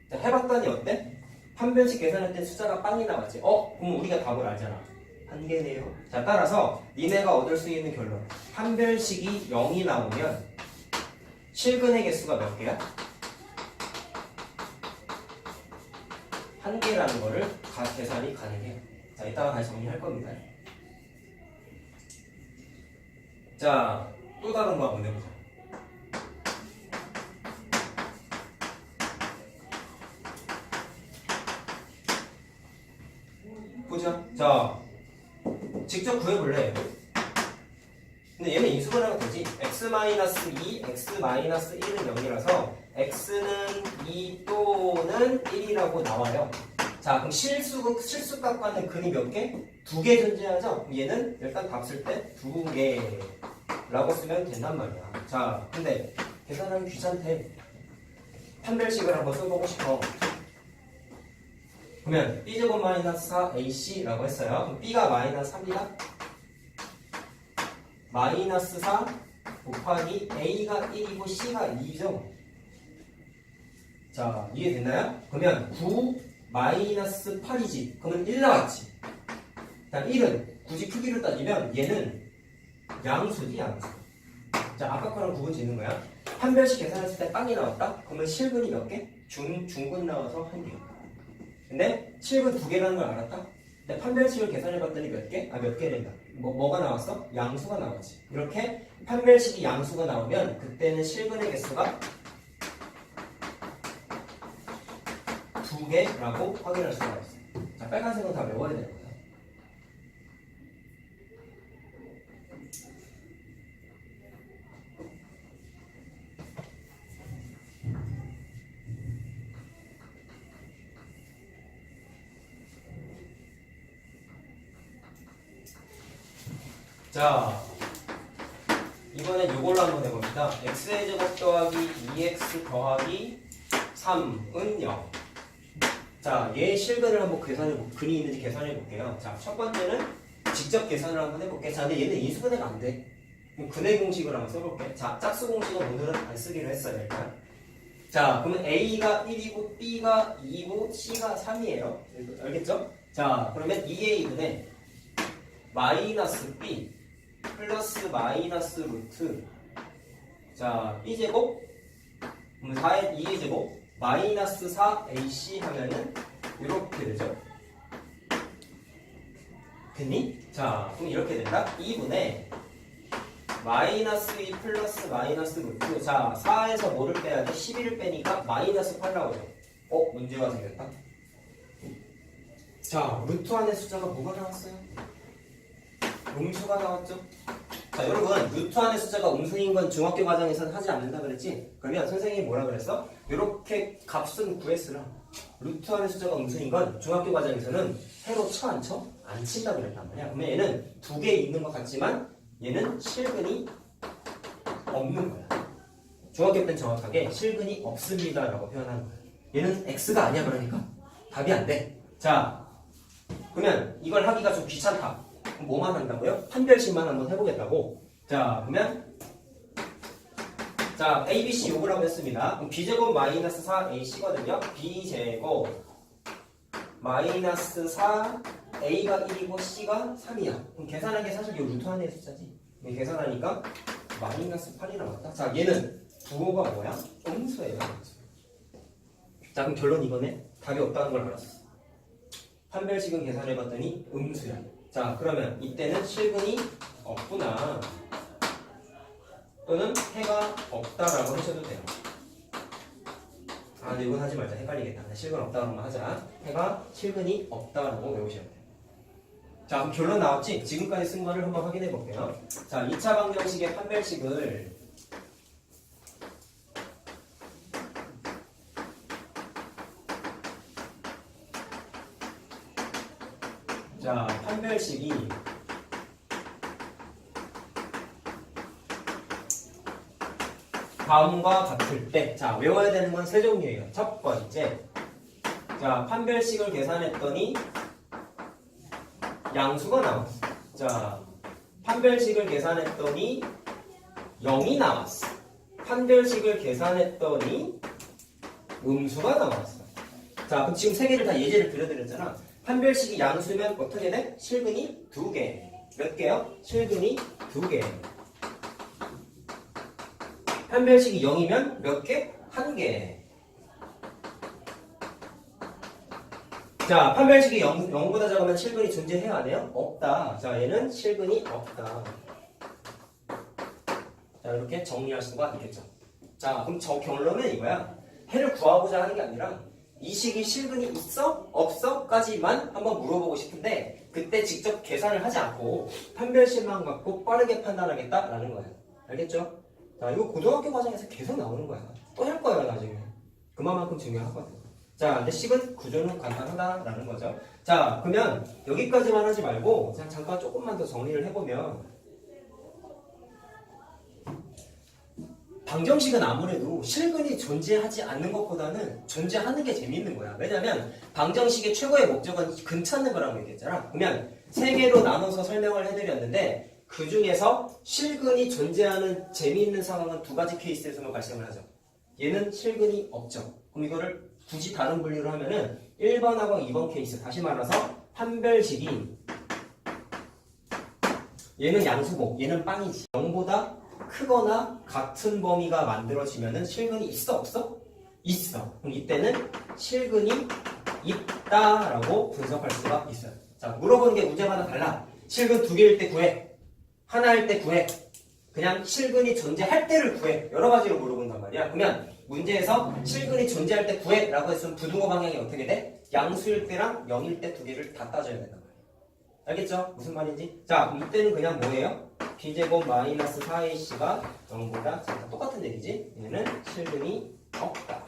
자, 해봤더니 어때? 판별식 계산할 때 숫자가 빵이 나왔지. 그럼 우리가 답을 알잖아. 한 개네요. 자, 따라서 니네가 얻을 수 있는 결론. 판별식이 0이 나오면 실근의 개수가 몇 개야? 한 개라는 거를 계산이 가능해요. 자, 이따가 다시 정리할 겁니다. 자, 또 다른 거 한번 해보자. 보자. 자, 직접 구해볼래? 근데 얘는 인수분해가 되지. x-2, x-1은 0이라서 x는 2 또는 1이라고 나와요. 자, 그럼 실수값과는 근이 몇 개? 2개 존재하죠? 얘는 일단 답 쓸 때 2개라고 쓰면 된단 말이야. 자, 근데 계산하기 귀찮대. 판별식을 한번 써보고 싶어. 그러면 b제곱 마이너스 4ac라고 했어요. 그럼 b가 마이너스 3이다? 마이너스 4 곱하기 a가 1이고 c가 2죠. 자, 이해됐나요? 그러면 9 마이너스 8이지. 그러면 1 나왔지. 자, 1은 굳이 크기로 따지면 얘는 양수지, 양수. 자, 아까 거랑 구분 짓는 거야. 판별식 계산했을 때 빵이 나왔다? 그러면 실근이 몇 개? 중근 나와서 한 개. 근데 실근 2개라는 걸 알았다? 근데 판별식을 계산해봤더니 몇 개? 몇 개된다. 뭐가 나왔어? 양수가 나왔지. 이렇게 판별식이 양수가 나오면 그때는 실근의 개수가 2개라고 확인할 수가 있어. 자, 빨간색은 다 외워야 되는 거야. 자, 이번엔 이걸로 한번 해봅니다. x의 제곱 더하기 2x 더하기 3은 0. 자, 얘의 실근을 한번 근이 있는지 계산해 볼게요. 자, 첫 번째는 직접 계산을 한번 해볼게. 자, 근데 얘는 인수분해가 안 돼. 그럼 근해 공식을 한번 써볼게. 자, 짝수 공식은 오늘은 안 쓰기로 했어요, 일단. 자, 그러면 a가 1이고 b가 2고 c가 3이에요. 알겠죠? 자, 그러면 2a분의 마이너스 b 플러스 마이너스 루트. 자, b제곱 그럼 4의 2의 제곱 마이너스 4ac 하면은 이렇게 되죠. 됐니? 자, 그럼 이렇게 된다. 2분의 마이너스 2 플러스 마이너스 루트. 자, 4에서 뭐를 빼야지? 11을 빼니까 마이너스 8 나오죠. 문제가 생겼다. 자, 루트 안에 숫자가 뭐가 나왔어요? 음수가 나왔죠? 자, 여러분, 루트 안의 숫자가 음수인 건 중학교 과정에서는 하지 않는다 그랬지? 그러면 선생님이 뭐라 그랬어? 이렇게 값은 구했으라. 루트 안의 숫자가 음수인 건 중학교 과정에서는 해로 쳐 안 쳐? 안 친다 그랬단 말이야. 그러면 얘는 2개 있는 것 같지만 얘는 실근이 없는 거야. 중학교 때는 정확하게 실근이 없습니다 라고 표현하는 거야. 얘는 X가 아니야. 그러니까 답이 안 돼. 자, 그러면 이걸 하기가 좀 귀찮다. 그럼 뭐만 한다고요? 판별식만 한번 해보겠다고. 자, 그러면 자, A, B, C 요구라고 했습니다. 그럼 B제곱 마이너스 4AC거든요. B제곱 마이너스 4 A가 1이고 C가 3이야. 그럼 계산한 게 사실 이 루트 안의 숫자지. 계산하니까 마이너스 8이 나왔다. 자, 얘는 부호가 뭐야? 음수예요. 자, 그럼 결론 이거네. 답이 없다는 걸 알았어. 판별식은 계산해봤더니 음수야. 자, 그러면 이때는 실근이 없구나. 또는 해가 없다라고 하셔도 돼요. 아, 근데 이건 하지 말자. 헷갈리겠다. 실근 없다로만 하자. 해가 실근이 없다라고 외우셔야 돼요. 자, 그럼 결론 나왔지? 지금까지 쓴 거를 한번 확인해 볼게요. 자, 2차 방정식의 판별식을 자, 판별식이 다음과 같을 때, 자, 외워야 되는 건 세 종류예요. 첫 번째, 자, 판별식을 계산했더니 양수가 나왔어. 자, 판별식을 계산했더니 0이 나왔어. 판별식을 계산했더니 음수가 나왔어. 자, 그럼 지금 세 개를 다 예제를 들려드렸잖아. 판별식이 양수면 어떻게 돼? 실근이 2개. 몇 개요? 실근이 2개. 판별식이 0이면 몇 개? 1개. 자, 판별식이 0보다 작으면 실근이 존재해야 안 해요? 없다. 자, 얘는 실근이 없다. 자, 이렇게 정리할 수가 있겠죠. 자, 그럼 저 결론은 이거야. 해를 구하고자 하는 게 아니라 이 식이 실근이 있어? 없어? 까지만 한번 물어보고 싶은데 그때 직접 계산을 하지 않고 판별식만 갖고 빠르게 판단하겠다라는 거예요. 알겠죠? 자, 이거 고등학교 과정에서 계속 나오는 거야. 또 할 거야, 나중에. 그만큼 중요하거든. 자, 근데 식은 구조는 간단하다라는 거죠. 자, 그러면 여기까지만 하지 말고 그냥 잠깐 조금만 더 정리를 해보면 방정식은 아무래도 실근이 존재하지 않는 것보다는 존재하는 게 재밌는 거야. 왜냐면 방정식의 최고의 목적은 근 찾는 거라고 얘기했잖아. 그러면 세 개로 나눠서 설명을 해드렸는데 그 중에서 실근이 존재하는 재미있는 상황은 두 가지 케이스에서만 발생을 하죠. 얘는 실근이 없죠. 그럼 이거를 굳이 다른 분류로 하면은 1번하고 2번 케이스, 다시 말해서 판별식이 얘는 양수고 얘는 빵이지. 0보다 크거나 같은 범위가 만들어지면은 실근이 있어 없어? 있어. 그럼 이때는 실근이 있다라고 분석할 수가 있어요. 자, 물어보는 게 문제마다 달라. 실근 2개일 때 구해. 하나일 때 구해. 그냥 실근이 존재할 때를 구해. 여러 가지로 물어본단 말이야. 그러면 문제에서 실근이 존재할 때 구해 라고 했으면 부등호 방향이 어떻게 돼? 양수일 때랑 0일 때 두 개를 다 따져야 된단 말이야. 알겠죠? 무슨 말인지? 자, 그럼 이때는 그냥 뭐예요? B제곱 마이너스 4AC가 0보다 작다. 똑같은 얘기지? 얘는 실근이 없다.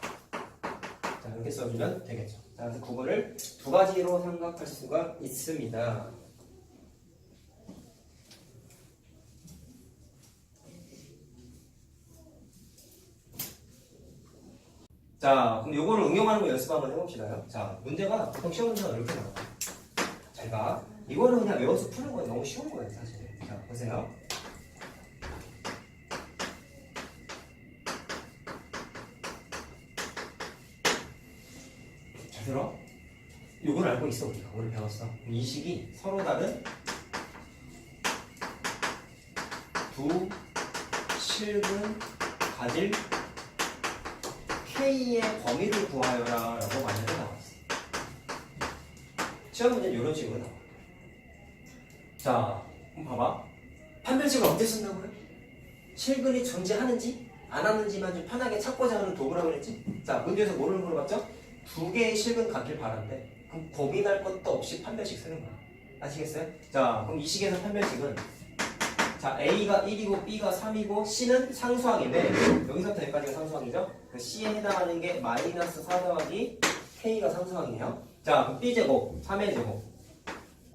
자, 이렇게 써주면 되겠죠. 자, 그래서 그거를 두 가지로 생각할 수가 있습니다. 자, 그럼 요거를 응용하는 거 연습 한번 해봅시다요. 자, 문제가 보통 시험 문제가 이렇게 나와요. 잘 봐. 이거는 그냥 외워서 푸는 거예요. 너무 쉬운 거예요, 사실. 자, 보세요. 잘 들어. 요걸 알고 있어, 우리가. 오늘 배웠어. 이 식이 서로 다른 두 실근 가질 K의 범위를 구하여라 라고 만약에 나왔어. 시험 문제는 이런 식으로 나와. 자, 한번 봐봐. 판별식을 언제 쓴다고요? 실근이 존재하는지 안 하는지만 좀 편하게 찾고자 하는 도구라고 그랬지? 자, 문제에서 뭐를 물어봤죠? 두 개의 실근 같길 바란대. 그럼 고민할 것도 없이 판별식 쓰는 거야. 아시겠어요? 자, 그럼 이 식에서 판별식은 자, A가 1이고 B가 3이고 C는 상수항인데 여기서부터 여기까지가 상수항이죠? C에 해당하는 게 마이너스 4 더하기 K가 상수항이에요. 자, 그럼 B제곱, 3의 제곱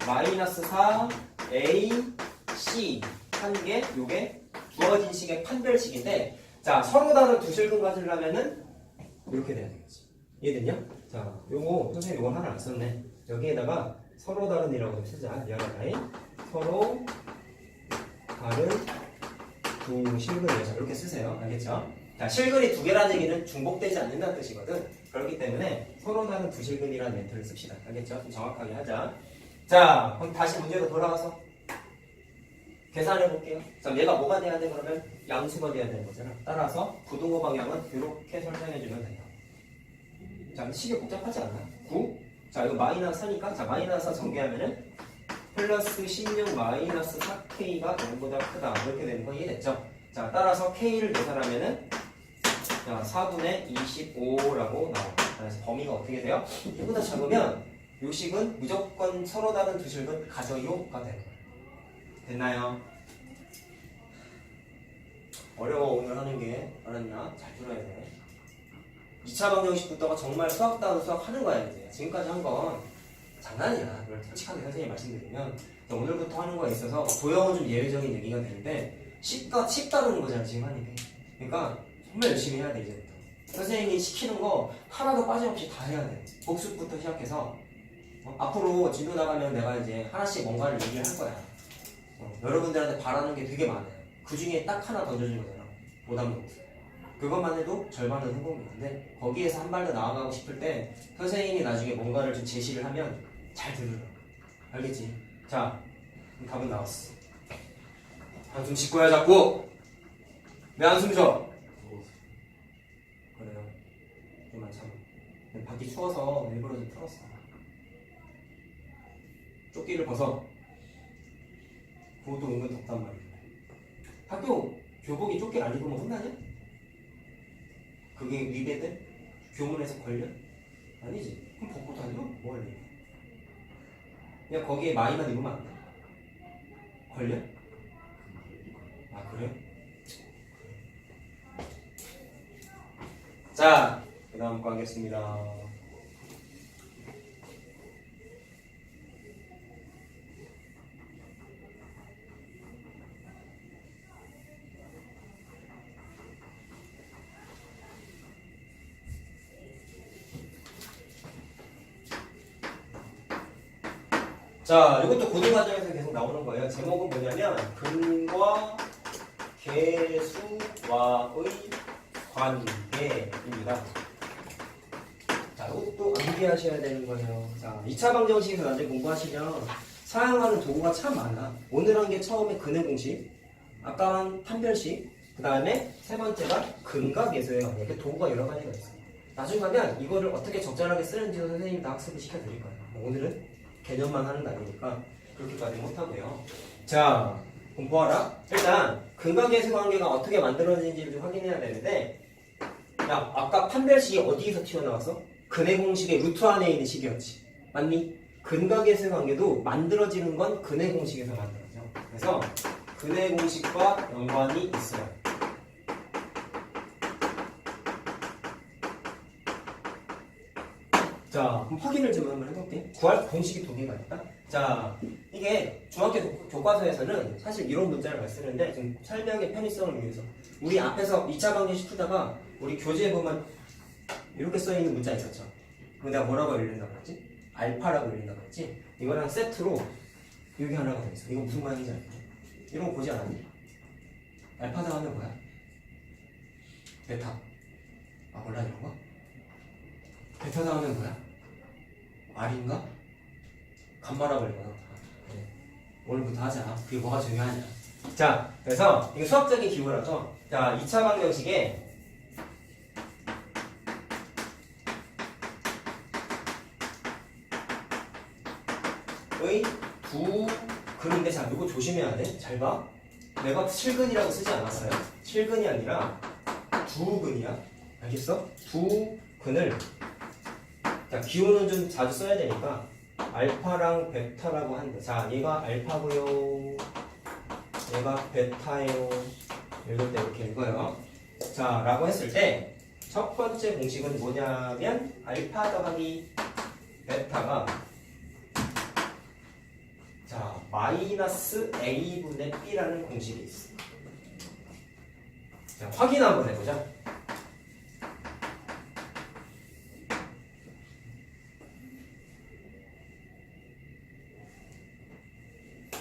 마이너스 4 A, C 한 개, 요게 주어진 식의 판별식인데 자 서로 다른 두 실근 가지려면은 이렇게 돼야 되겠지. 이해됐냐? 자 요거 선생님 요거 하나 안 썼네. 여기에다가 서로 다른이라고 좀 쓰자. 미안하다잉. 서로 다른 두 실근이에요. 자 이렇게 쓰세요. 알겠죠? 자 실근이 두 개라는 얘기는 중복되지 않는다는 뜻이거든. 그렇기 때문에 서로 다른 두 실근이라는 멘트를 씁시다. 알겠죠? 좀 정확하게 하자. 자 그럼 다시 문제로 돌아가서 계산해 볼게요. 자, 얘가 뭐가 돼야 돼? 그러면 양수가 돼야 되는 거잖아. 따라서 부등호 방향은 이렇게 설정해 주면 된다. 자, 식이 복잡하지 않나? 9. 자, 이거 마이너스 4니까 자, 마이너스 4 전개하면은 플러스 16 마이너스 4K가 0보다 크다. 이렇게 되는 거 이해됐죠? 자, 따라서 K를 계산하면은 자, 4분의 25라고 나와. 그래서 범위가 어떻게 돼요? 이보다 작으면 요 식은 무조건 서로 다른 두 식은 가져요가 되는 거예요. 됐나요? 어려워 오늘 하는 게. 알았나? 잘 들어야 돼. 2차 방정식부터가 정말 수학다운 수학 하는 거야 이제. 지금까지 한 건 장난이야. 그걸 솔직하게 선생님이 말씀드리면 오늘부터 하는 거에 있어서 도형은 좀 예외적인 얘기가 되는데 식 다루는 거잖아 지금 하는 게. 그러니까 정말 열심히 해야 돼 이제부터. 선생님이 시키는 거 하나도 빠짐없이 다 해야 돼. 복습부터 시작해서 앞으로 진도 나가면 내가 이제 하나씩 뭔가를 얘기를 할 거야. 여러분들한테 바라는 게 되게 많아요. 그 중에 딱 하나 던져준 거잖아. 오답노트. 그것만 해도 절반은 성공인데 거기에서 한 발 더 나아가고 싶을 때 선생님이 나중에 뭔가를 좀 제시를 하면 잘 들으라고. 알겠지? 자, 그럼 답은 나왔어. 한숨 씻고야 자꾸. 왜 한숨 쉬어? 그래요. 좀만 참아. 밖이 추워서 일부러 좀 풀었어. 조끼를 벗어. 그것도 은근 덥단 말이야. 학교 교복이 조끼를 안 입으면 혼나냐? 그게 위배돼? 교문에서 걸려? 아니지. 그럼 벗고 다녀? 뭐 할래? 그냥 거기에 마이만 입으면 안 돼. 걸려? 아 그래? 자, 그 다음 거 하겠습니다. 자, 이것도 고등과정에서 계속 나오는 거예요. 제목은 뭐냐면 근과 계수와의 관계입니다. 자, 이것도 암기하셔야 되는 거예요. 자, 2차 방정식에서 나중에 공부하시면 사용하는 도구가 참 많아. 오늘 한 게 처음에 근의 공식, 아까 한 판별식, 그 다음에 세 번째가 근과 계수예요. 이렇게 도구가 여러 가지가 있어요. 나중에 가면 이거를 어떻게 적절하게 쓰는지도 선생님이 다 학습을 시켜드릴 거예요. 오늘은 개념만 하는 거 아니니까 그렇게까지 못하고요. 자, 공부하라. 일단 근과 계수 관계가 어떻게 만들어지는지를 좀 확인해야 되는데, 야, 아까 판별식이 어디에서 튀어나왔어? 근의 공식의 루트 안에 있는 식이었지. 맞니? 근과 계수 관계도 만들어지는 건 근의 공식에서 만들어져. 그래서 근의 공식과 연관이 있어요. 자, 그럼 확인을 좀 한번 해볼게. 구할 공식이 두 개가 있다. 자, 이게 중학교 교과서에서는 사실 이런 문자를 많이 쓰는데 좀 설명의 편의성을 위해서 우리 앞에서 2차 방정식 풀다가 우리 교재에 보면 이렇게 써있는 문자 있었죠. 그거 내가 뭐라고 읽는다고 했지? 알파라고 읽는다고 했지? 이거랑 세트로 여기 하나가 더 있어. 이거 무슨 모양인지 알까? 이런 거 보지 않았니? 알파 다음에 뭐야? 베타. 아, 몰라 이런 거? 베타 다음에 뭐야? R인가? 감마라고 읽거나. 그래. 오늘부터 하자. 그게 뭐가 중요하냐. 자, 그래서 이게 수학적인 기호라서 자, 2차 방정식에 의 두 근인데 자, 이거 조심해야 돼. 잘 봐. 내가 실근이라고 쓰지 않았어요. 실근이 아니라 두 근이야. 알겠어? 두 근을 자, 기호는 좀 자주 써야 되니까 알파랑 베타라고 한다. 자, 얘가 알파고요. 얘가 베타예요. 읽을 때 이렇게 읽어요. 자, 라고 했을 때 첫 번째 공식은 뭐냐면 알파 더하기 베타가 자, 마이너스 A분의 B라는 공식이 있어. 자, 확인 한번 해보자.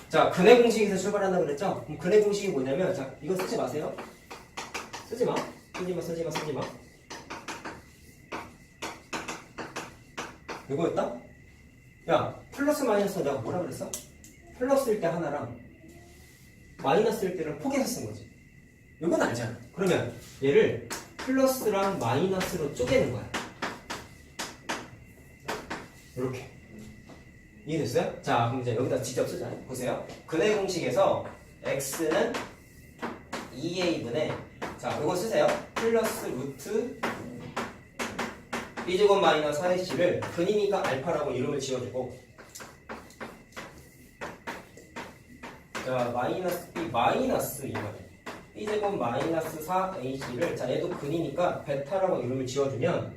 자, 근해 공식에서 출발한다고 그랬죠? 그럼 근해 공식이 뭐냐면, 자, 이거 쓰지 마세요. 쓰지 마. 쓰지 마. 이거였다? 야, 플러스 마이너스 내가 뭐라 그랬어? 플러스일 때 하나랑 마이너스일 때를 포개서 쓴 거지. 이건 알잖아. 그러면 얘를 플러스랑 마이너스로 쪼개는 거야. 이렇게. 이해됐어요? 자, 그럼 이제 여기다 직접 쓰자. 보세요. 근해 공식에서 x는 2a분의, 자, 이거 쓰세요. 플러스 루트 b제곱 마이너스 4ac를 근이니까 알파라고 이름을 지어주고, 자, 마이너스 b 마이너스 이거네. b제곱 마이너스 4ac를, 자, 얘도 근이니까 베타라고 이름을 지어주면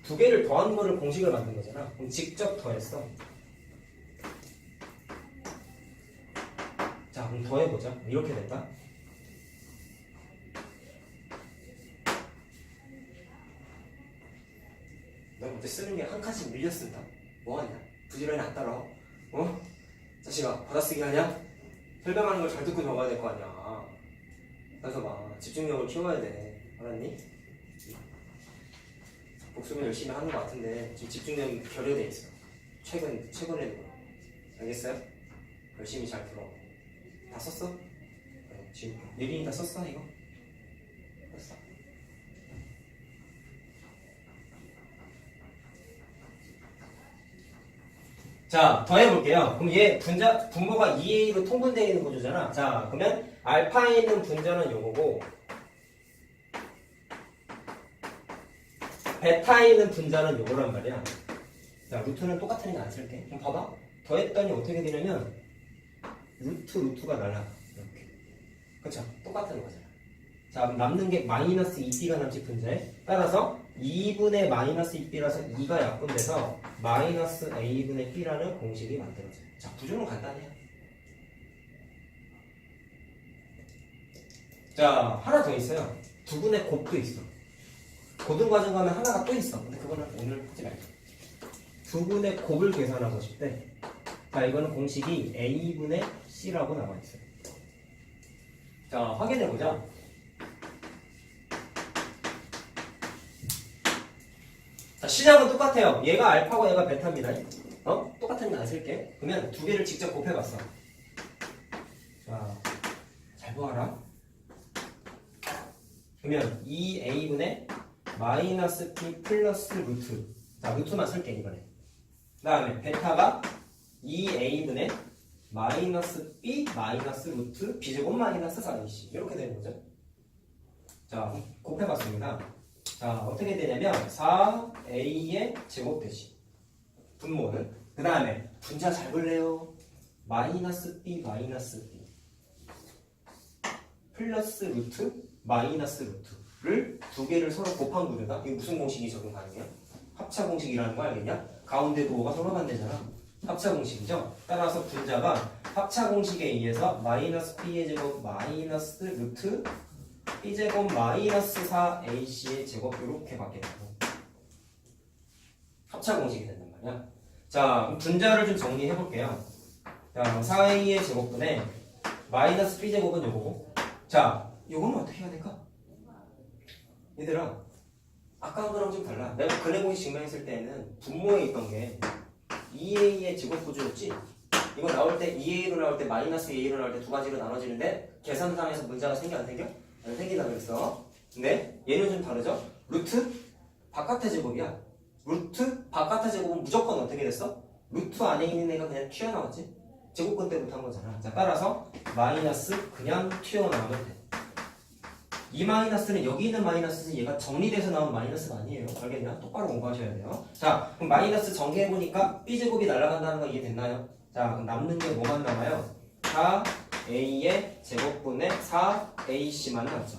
두 개를 더한 거를 공식을 만든 거잖아. 그럼 직접 더했어. 자, 그럼 더해보자. 이렇게 됐다. 너 어때? 쓰는 게 한 칸씩 밀려 쓴다. 뭐하냐? 부지런히 안 따라와. 어? 자식아, 받아쓰기 하냐? 설명하는 걸 잘 듣고 적어야 될 거 아니야. 그래서 막 집중력을 키워야 돼. 알았니? 복습은 열심히 하는 것 같은데 지금 집중력이 결여돼 있어. 최근에도. 알겠어요? 열심히 잘 들어. 다 썼어? 지금 예린이 다 썼어 이거? 썼어. 자, 더 해볼게요. 그럼 얘 분모가 2a로 통분되어 있는 구조잖아. 자, 그러면 알파에 있는 분자는 요거고 베타에 있는 분자는 요거란 말이야. 자, 루트는 똑같으니까 안 쓸게. 그럼 봐봐. 더했더니 어떻게 되냐면 루트가 날라가. 이렇게. 그쵸? 똑같은 거잖아. 자, 그럼 남는 게 마이너스 2b가 남지 분자에. 따라서 2분의 마이너스 2b라서 2가 약분돼서 마이너스 a분의 b라는 공식이 만들어져요. 자, 구조는 간단해요. 자, 하나 더 있어요. 두분의 곱도 있어. 고등 과정 가면 하나가 또 있어. 근데 그거는 오늘 하지 말자. 두분의 곱을 계산하고 싶대. 자, 이거는 공식이 a분의 c라고 나와 있어요. 자, 확인해보자. 자, 시작은 똑같아요. 얘가 알파고 얘가 베타입니다. 똑같으면 안 쓸게. 그러면 두 개를 직접 곱해봤어. 자, 잘 보아라. 그러면 2a분의 마이너스 p 플러스 루트. 자, 루트만 쓸게 이번에. 그 다음에 베타가 2a분의 마이너스 b 마이너스 루트 b제곱 마이너스 4ac 이렇게 되는 거죠. 자, 곱해봤습니다. 자, 어떻게 되냐면 4a의 제곱 대신 분모는 그 다음에 분자 잘 볼래요. 마이너스 b 마이너스 b 플러스 루트 마이너스 루트를 두 개를 서로 곱한 구조다. 이게 무슨 공식이 적용 가능해요? 합차 공식이라는 거 알겠냐? 가운데 도어가 서로 반대잖아. 합차 공식이죠. 따라서 분자가 합차 공식에 의해서 마이너스 b의 제곱 마이너스 루트 b제곱 마이너스 4ac의 제곱 이렇게 받게 되고 합차 공식이 된단 말이야. 자, 분자를 좀 정리해 볼게요. 자, 4a의 제곱분에 마이너스 b제곱은 요거고. 자, 요거는 어떻게 해야 될까? 얘들아, 아까 거랑 좀 달라. 내가 근해 공식 증명했을 때는 분모에 있던 게 2a의 제곱 구조였지. 이거 나올 때 2a로 나올 때 마이너스 2a로 나올 때 두 가지로 나눠지는데 계산상에서 문제가 생겨 안 생겨? 안 생긴다 그랬어. 근데 얘는 좀 다르죠? 루트 바깥의 제곱이야. 루트 바깥의 제곱은 무조건 어떻게 됐어? 루트 안에 있는 애가 그냥 튀어나왔지. 제곱근 때부터 한 거잖아. 자, 따라서 마이너스 그냥 튀어나오면 돼. 이 마이너스는 여기 있는 마이너스는 얘가 정리돼서 나온 마이너스가 아니에요. 알겠냐? 똑바로 공부하셔야 돼요. 자, 그럼 마이너스 정리해보니까 b제곱이 날아간다는 거 이해됐나요? 자, 그럼 남는 게 뭐만 남아요? 4a의 제곱분의 4ac만 남죠.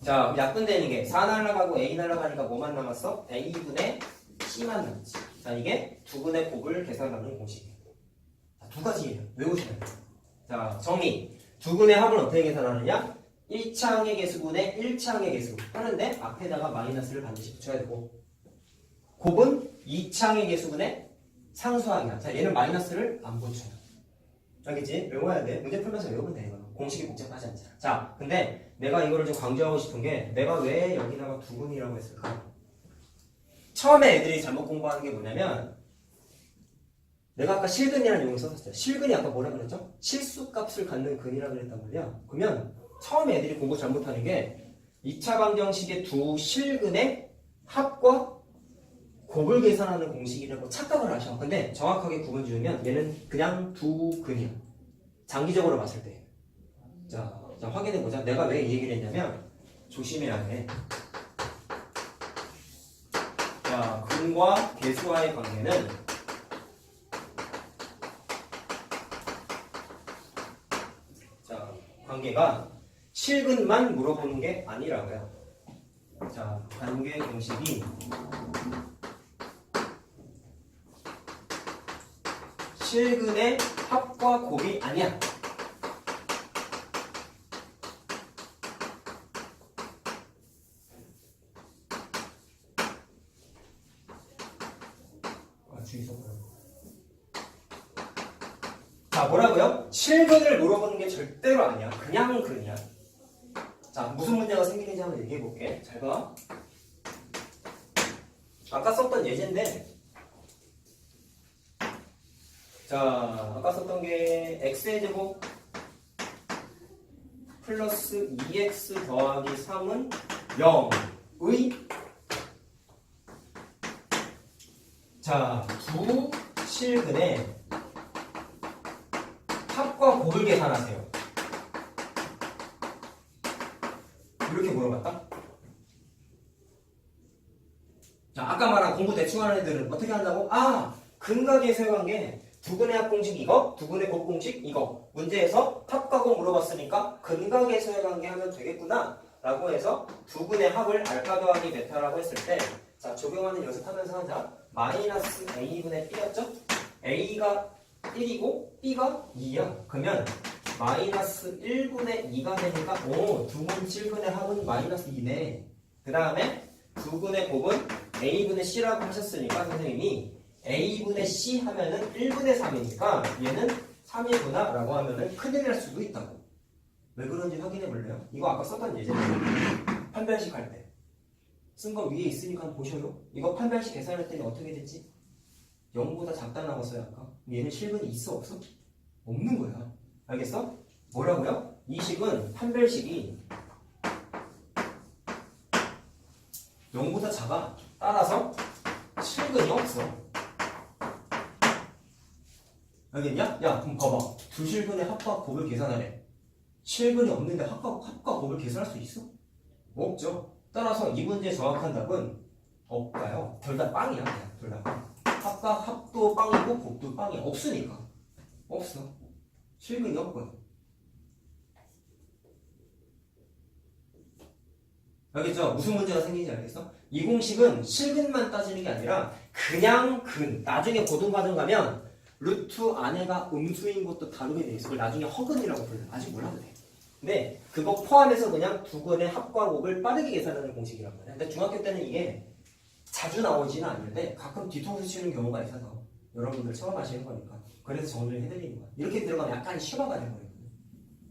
자, 그럼 약분되는 게 4 날아가고 a 날아가니까 뭐만 남았어? a분의 c만 남지. 자, 이게 두 분의 곱을 계산하는 공식이에요. 자, 두 가지 외우시면 돼요. 자, 정리. 두 분의 합을 어떻게 계산하느냐? 1차항의 개수분의 1차항의 개수 하는데 앞에다가 마이너스를 반드시 붙여야 되고, 곱은 2차항의 개수분의 상수항이야. 자, 얘는 마이너스를 안 붙여요. 알겠지? 외워야 돼. 문제 풀면서 외우면 돼. 이거 공식이 복잡하지 않잖아. 자, 근데 내가 이거를 좀 강조하고 싶은 게, 내가 왜 여기다가 두근이라고 했을까? 처음에 애들이 잘못 공부하는 게 뭐냐면, 내가 아까 실근이라는 용어를 썼었어요. 실근이 아까 뭐라 그랬죠? 실수값을 갖는 근이라고 그랬단 말이야. 그러면 처음에 애들이 공부 잘못하는 게 2차 방정식의 두 실근의 합과 곱을 계산하는 공식이라고 착각을 하셔. 근데 정확하게 구분 지으면 얘는 그냥 두 근이야. 장기적으로 봤을 때. 자 확인해보자. 내가 왜 이 얘기를 했냐면 조심해야 해. 자, 근과 개수와의 관계는 관계가 실근만 물어보는 게 아니라고요. 자, 관계 공식이 실근의 합과 곱이 아니야. 자, 뭐라고요? 실근을 물어보는 게 절대로 아니야. 그냥 근이야. 자, 무슨 문제가 생기는지 한번 얘기해 볼게. 잘 봐. 아까 썼던 예제인데, 자, 아까 썼던 게 x의 제곱 플러스 2x 더하기 3은 0의 자, 두 실근의 합과 곱을 계산하세요. 이렇게 물어봤다. 자, 아까 말한 공부 대충 하는 애들은 어떻게 한다고? 아, 근과 계수의 관계 두근의 합 공식 이거, 두근의 곱 공식 이거. 문제에서 합과 곱 물어봤으니까 근과 계수의 관계 하면 되겠구나 라고 해서 두근의 합을 알파 더하기 베타라고 했을 때, 자, 적용하는 연습하면서 하자. 마이너스 a분의 b였죠? a가 1이고 b가 2야. 그러면 마이너스 1분의 2가 되니까 오, 두근 실근의 합은 마이너스 2네. 그 다음에 두근의 곱은 a분의 c라고 하셨으니까 선생님이 a분의 c 하면은 1분의 3이니까 얘는 3이구나 라고 하면은 큰일 날 수도 있다고. 왜 그런지 확인해 볼래요? 이거 아까 썼던 예제인데 판별식 할 때 쓴 거 위에 있으니까 한번 보셔요. 이거 판별식 계산할 때는 어떻게 됐지? 0보다 작다 나왔어요 아까. 얘는 실근이 있어 없어? 없는 거야. 알겠어? 뭐라고요? 이 식은 판별식이 0보다 작아. 따라서 실근이 없어. 알겠냐? 야, 그럼 봐봐. 두 실근의 합과 곱을 계산하래. 실근이 없는데 합과 곱을 계산할 수 있어? 없죠. 따라서 이 문제의 정확한 답은 없다요. 둘 다 빵이야. 그냥 둘 다 빵. 합도 빵이고 곱도 빵이야. 없으니까. 없어. 실근이 없거든. 알겠죠? 무슨 문제가 생기는지 알겠어? 이 공식은 실근만 따지는 게 아니라 그냥 근. 나중에 고등과정 가면 루트 안에가 음수인 것도 다루게 돼 있어. 그걸 나중에 허근이라고 불러. 아직 몰라도 돼. 근데 그거 포함해서 그냥 두 근의 합과 곱을 빠르게 계산하는 공식이란 말이야. 근데 중학교 때는 이게 자주 나오지는 않는데 가끔 뒤통수 치는 경우가 있어서 여러분들 처음 하시는 거니까 그래서 정리를 해드리는 거야. 이렇게 들어가면 약간 심화가 돼버리거든.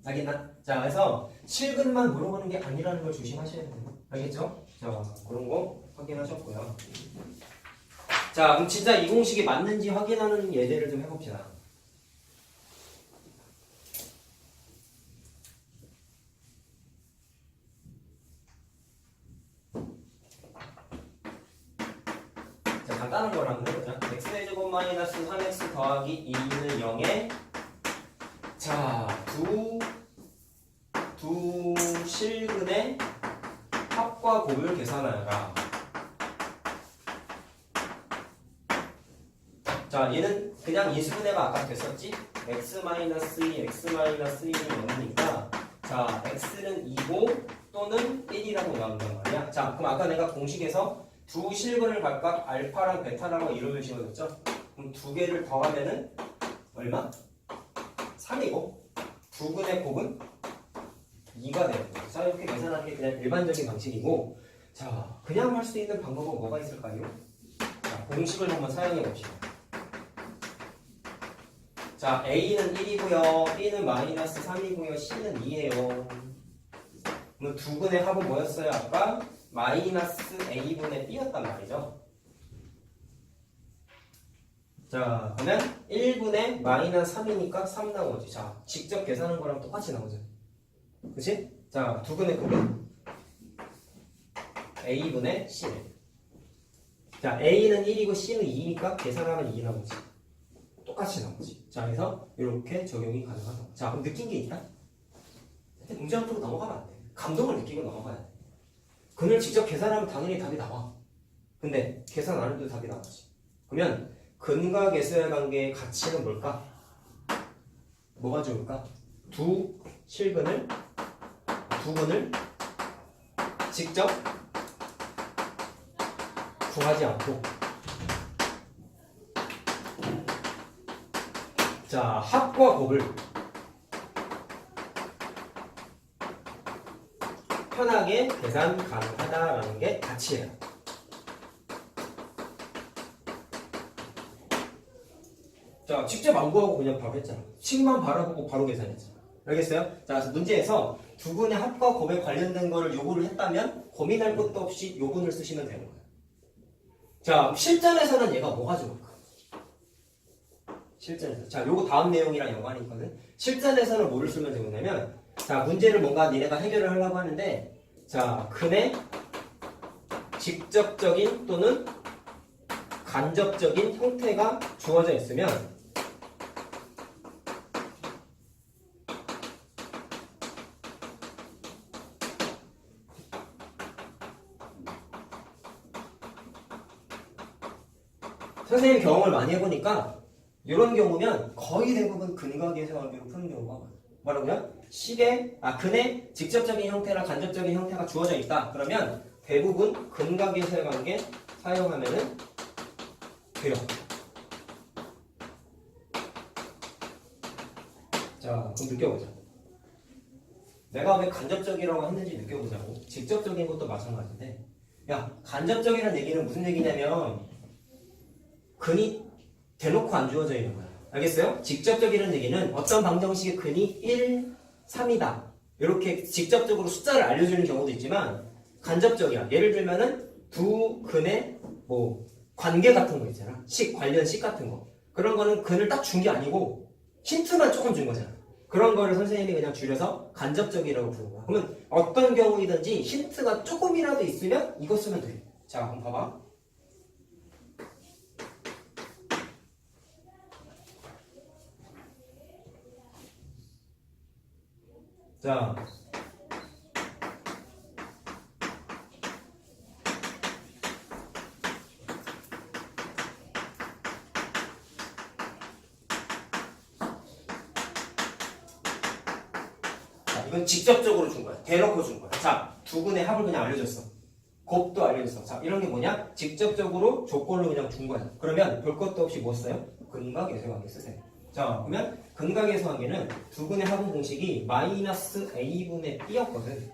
알겠나? 자, 그래서 실근만 물어보는 게 아니라는 걸 조심하셔야 돼요. 알겠죠? 자, 그런 거 확인하셨고요. 자, 그럼 진짜 이 공식이 맞는지 확인하는 예제를 좀 해봅시다. 자, 간단한 걸 한번 해보자. x의 제곱 마이너스 3x 더하기 2는 0에 자, 두 실근의 합과 곱을 계산하여라. 자, 얘는 그냥 인수분해가 아까 됐었지? x-2, x-2는 0이니까 자, x는 2고 또는 1이라고 나온단 말이야. 자, 그럼 아까 내가 공식에서 두 실근을 각각 알파랑 베타라고 이름을 지어줬죠? 그럼 두 개를 더하면은 얼마? 3이고 두 근의 곱은 2가 되는 거예요. 자, 이렇게 계산하는 게 그냥 일반적인 방식이고, 자, 그냥 할 수 있는 방법은 뭐가 있을까요? 자, 공식을 한번 사용해 봅시다. 자, A는 1이고요, B는 마이너스 3이고요, C는 2예요. 그럼 두 분의 합은 뭐였어요? 아까 마이너스 A분의 B였단 말이죠. 자, 그러면 1분의 마이너스 3이니까 3 나오지. 자, 직접 계산한 거랑 똑같이 나오죠. 그치? 자, 두 분의 곱은 A분의 C네. 자, A는 1이고 C는 2니까 계산하면 2 나오지. 똑같이 나오지. 자, 그래서 이렇게 적용이 가능하다. 자, 그럼 느낀 게 있다? 문제 앞으로 넘어가면 안 돼. 감동을 느끼고 넘어가야 돼. 근을 직접 계산하면 당연히 답이 나와. 근데 계산 안 해도 답이 나오지. 그러면 근과 계수의 관계의 가치는 뭘까? 뭐가 좋을까? 두 실근을 직접 구하지 않고, 자, 합과 곱을 편하게 계산 가능하다라는 게 가치예요. 자, 직접 안 구하고 그냥 바로 했잖아. 식만 바라보고 바로 계산했잖아. 알겠어요? 자, 그래서 문제에서 두 분의 합과 곱에 관련된 거를 요구를 했다면 고민할 것도 없이 요분을 쓰시면 되는 거예요. 자, 실전에서는 얘가 뭐가 좋을까? 실전에서. 자, 요거 다음 내용이랑 연관이 있거든. 실전에서는 뭐를 쓰면 되냐면, 자, 문제를 뭔가 니네가 해결을 하려고 하는데, 자, 근의 직접적인 또는 간접적인 형태가 주어져 있으면, 선생님 경험을 많이 해보니까 이런 경우면 거의 대부분 근과 계수 관계로 푸는 경우가 많아요. 뭐라고요? 근의 직접적인 형태나 간접적인 형태가 주어져 있다. 그러면 대부분 근과 계수의 관계 사용하면은 돼요. 자, 그럼 느껴보자. 내가 왜 간접적이라고 했는지 느껴보자고. 직접적인 것도 마찬가지인데, 야, 간접적이라는 얘기는 무슨 얘기냐면 근이 대놓고 안 주어져 있는 거야. 알겠어요? 직접적이라는 얘기는 어떤 방정식의 근이 1, 3이다. 이렇게 직접적으로 숫자를 알려주는 경우도 있지만 간접적이야. 예를 들면은 두 근의 뭐 관계 같은 거 있잖아. 관련 식 같은 거. 그런 거는 근을 딱 준 게 아니고 힌트만 조금 준 거잖아. 그런 거를 선생님이 그냥 줄여서 간접적이라고 부르는 거야. 그러면 어떤 경우이든지 힌트가 조금이라도 있으면 이거 쓰면 돼. 자, 그럼 봐봐. 자, 이건 직접적으로 준 거야. 대놓고 준 거야. 자, 두 근의 합을 그냥 알려줬어. 곱도 알려줬어. 자, 이런 게 뭐냐? 직접적으로 조건을 그냥 준 거야. 그러면 별 것도 없이 뭐 써요? 근과 계수 관계 쓰세요. 자, 그러면 근과 계수 관계는 두 근의 합은 공식이 마이너스 a분의 b였거든.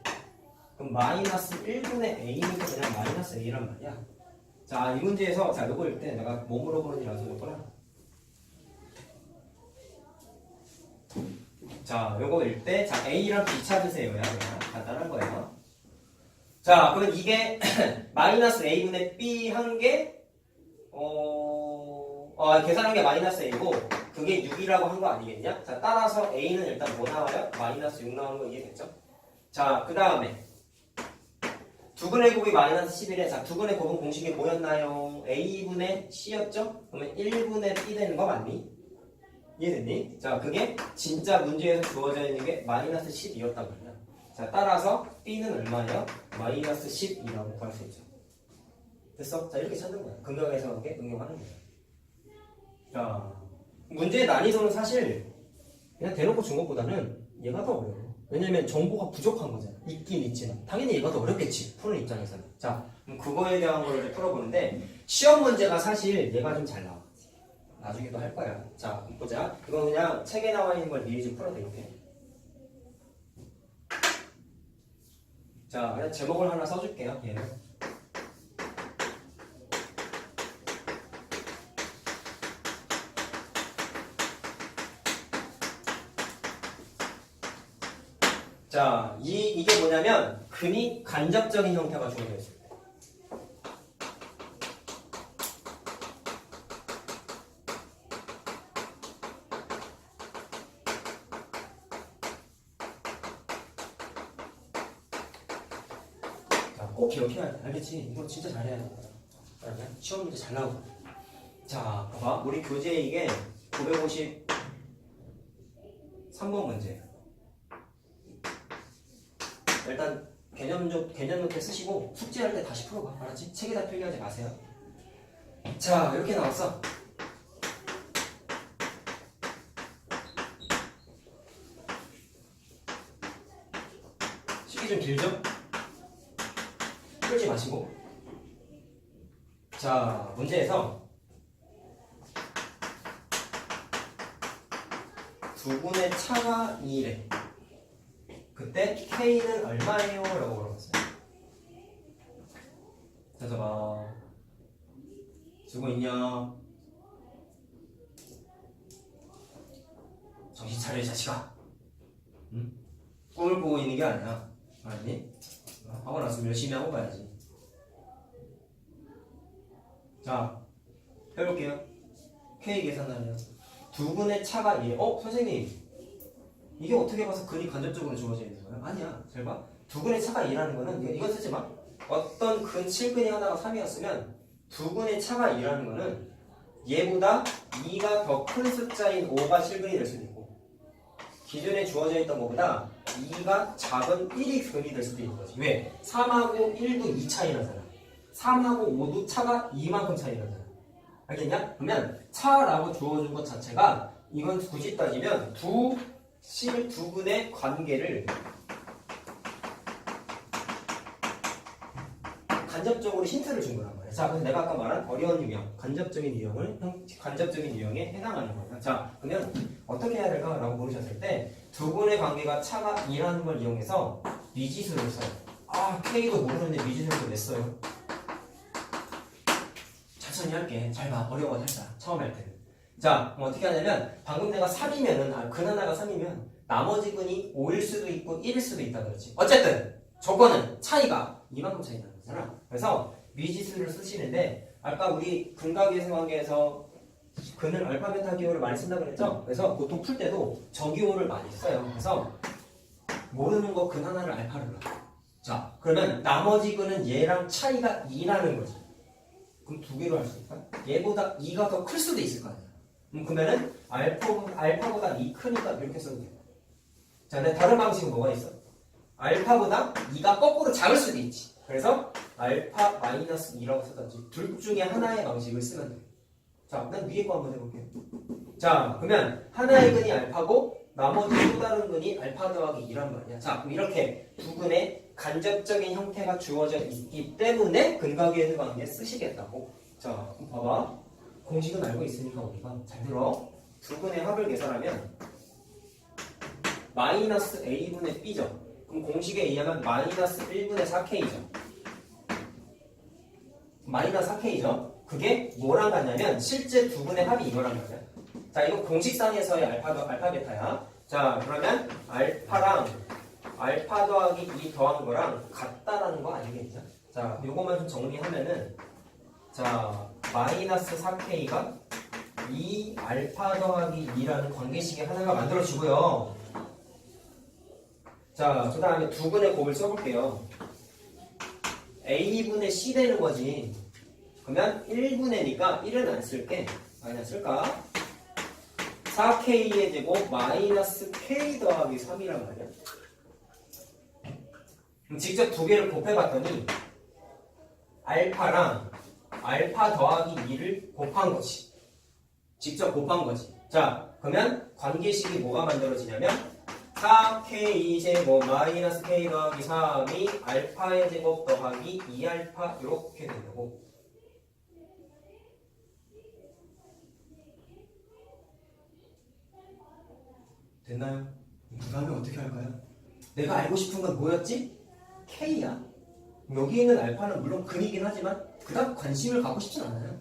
그럼 마이너스 1분의 a니까 그냥 마이너스 a란 말이야. 자, 이 문제에서 자, 요거 일 때 내가 뭐 물어보는지 알아보거라. 자, 요거 일 때 자, a랑 b 찾으세요. 야, 간단한 거예요. 자, 그러면 이게 마이너스 a분의 b 한 게 계산한 게 마이너스 a고 그게 6이라고 한 거 아니겠냐? 자, 따라서 a는 일단 뭐 나와요? 마이너스 6 나오는 거 이해됐죠? 자, 그 다음에 두근의 곱이 마이너스 11에 자, 두근의 곱은 공식이 뭐였나요? a분의 c였죠? 그러면 1분의 b 되는 거 맞니? 이해됐니? 자, 그게 진짜 문제에서 주어져 있는 게 마이너스 12였단 말이야. 자, 따라서 b는 얼마예요? 마이너스 12라고 구할 수 있죠. 됐어? 자, 이렇게 찾는 거야. 근각에서 이렇게 응용하는 거야. 자, 문제의 난이도는 사실 그냥 대놓고 준 것보다는 얘가 더 어려워. 왜냐면 정보가 부족한 거잖아. 있긴 있지만 당연히 얘가 더 어렵겠지. 푸는 입장에서는. 자, 그럼 그거에 대한 걸 이제 풀어보는데 시험 문제가 사실 얘가 좀 잘 나와. 나중에도 할 거야. 자, 보자. 이건 그냥 책에 나와 있는 걸 미리 좀 풀어드릴게. 자, 그냥 제목을 하나 써줄게요. 얘는. 자, 이게 뭐냐면 근이 간접적인 형태가 주어져 있어요. 자, 꼭 기억해야 돼. 알겠지? 이거 진짜 잘해야 돼. 그러면 시험 문제 잘 나오고. 자, 봐봐. 우리 교재 이게 953번 문제예요. 일단 개념 노트 쓰시고 숙제할 때 다시 풀어봐. 알았지? 책에다 필기하지 마세요. 자, 이렇게 나왔어. 시기 좀 길죠? 끌지 마시고. 자, 문제에서 두 분의 차가 2래. 그때 K는 얼마예요? 라고 물어봤어요. 자, 봐. 쓰고 있냐? 정신 차려, 이 자식아. 응? 꿈을 보고 있는 게 아니야. 알았니? 하고 나서 열심히 하고 가야지. 자, 해볼게요. K 계산하면 두 분의 차가 2래. 선생님. 이게 어떻게 봐서 근이 간접적으로 주어져 있는 거야? 아니야. 잘 봐. 두 근의 차가 2라는 거는 이건 쓰지 마. 어떤 근 7근이 하나가 3이었으면 두 근의 차가 2라는 거는 얘보다 2가 더 큰 숫자인 5가 7근이 될 수도 있고 기존에 주어져 있던 것보다 2가 작은 1이 근이 될 수도 있는 거지. 왜? 3하고 1도 2 차이 나잖아. 3하고 5도 차가 2만큼 차이 나잖아. 알겠냐? 그러면 차라고 주어준 것 자체가 이건 굳이 따지면 두 근의 관계를 간접적으로 힌트를 준 거란 말이야. 자, 그래서 내가 아까 말한 어려운 유형, 간접적인 유형에 해당하는 거야. 자, 그러면 어떻게 해야 될까라고 물으셨을 때 두 근의 관계가 차가 2라는 걸 이용해서 미지수를 써요. K도 모르는데 미지수를 냈어요. 천천히 할게. 잘 봐. 어려워 살짝. 처음 할 때는. 자, 그럼 어떻게 하냐면 방금 내가 3이면은 근 하나가 3이면 나머지 근이 5일 수도 있고 1일 수도 있다 그랬지. 어쨌든 조건은 차이가 이만큼 차이 나는 거잖아. 그래서 미지수를 쓰시는데 아까 우리 근각계수 관계에서 근을 알파 베타 기호를 많이 쓴다고 그랬죠? 그래서 보통 풀 때도 저기호를 많이 써요. 그래서 모르는 거 근 하나를 알파로 불러. 자, 그러면 나머지 근은 얘랑 차이가 2라는 거지. 그럼 두 개로 할 수 있을까? 얘보다 2가 더 클 수도 있을 거 아니야. 그러면은 알파보다 2 크니까 이렇게 써도 돼. 자, 근데 다른 방식은 뭐가 있어? 알파보다 2가 거꾸로 작을 수도 있지. 그래서 알파 마이너스 2라고 쓰든지 둘 중에 하나의 방식을 쓰면 돼. 자, 난 위에 거 한번 해볼게요. 자, 그러면 하나의 근이 알파고 나머지 또 다른 근이 알파 더하기 2란 말이야. 자, 그럼 이렇게 두 근의 간접적인 형태가 주어져 있기 때문에 근각계수 관계 쓰시겠다고. 자, 그럼 봐봐. 공식은 알고 있으니까 우리가 잘 들어. 두 근의 합을 계산하면 마이너스 a분의 b죠. 그럼 공식에 의하면 마이너스 1분의 4k죠. 마이너스 4k죠. 그게 뭐랑 같냐면 실제 두 분의 합이 이거란 말이야. 자, 이거 공식상에서의 알파 베타야. 자, 그러면 알파랑 알파 더하기 2 더한 거랑 같다라는 거 아니겠죠? 자, 요거만 좀 정리하면은 자, 마이너스 4k가 2 알파 더하기 2라는 관계식이 하나가 만들어지고요. 자, 그 다음에 두 근의 곱을 써볼게요. a분의 c 되는 거지. 그러면 1분의니까 1은 안 쓸게. 아니, 쓸까? 4k의 제곱 마이너스 k 더하기 3이란 말이야. 그럼 직접 두 개를 곱해봤더니 알파랑 알파 더하기 2를 곱한 거지. 직접 곱한 거지. 자, 그러면 관계식이 뭐가 만들어지냐면 4k 제곱 마이너스 k 더하기 3이 알파의 제곱 더하기 2알파 이렇게 된다고. 됐나요? 그 다음에 어떻게 할까요? 내가 알고 싶은 건 뭐였지? K야. 여기 있는 알파는 물론 근이긴 하지만 그닥 관심을 갖고 싶진 않아요.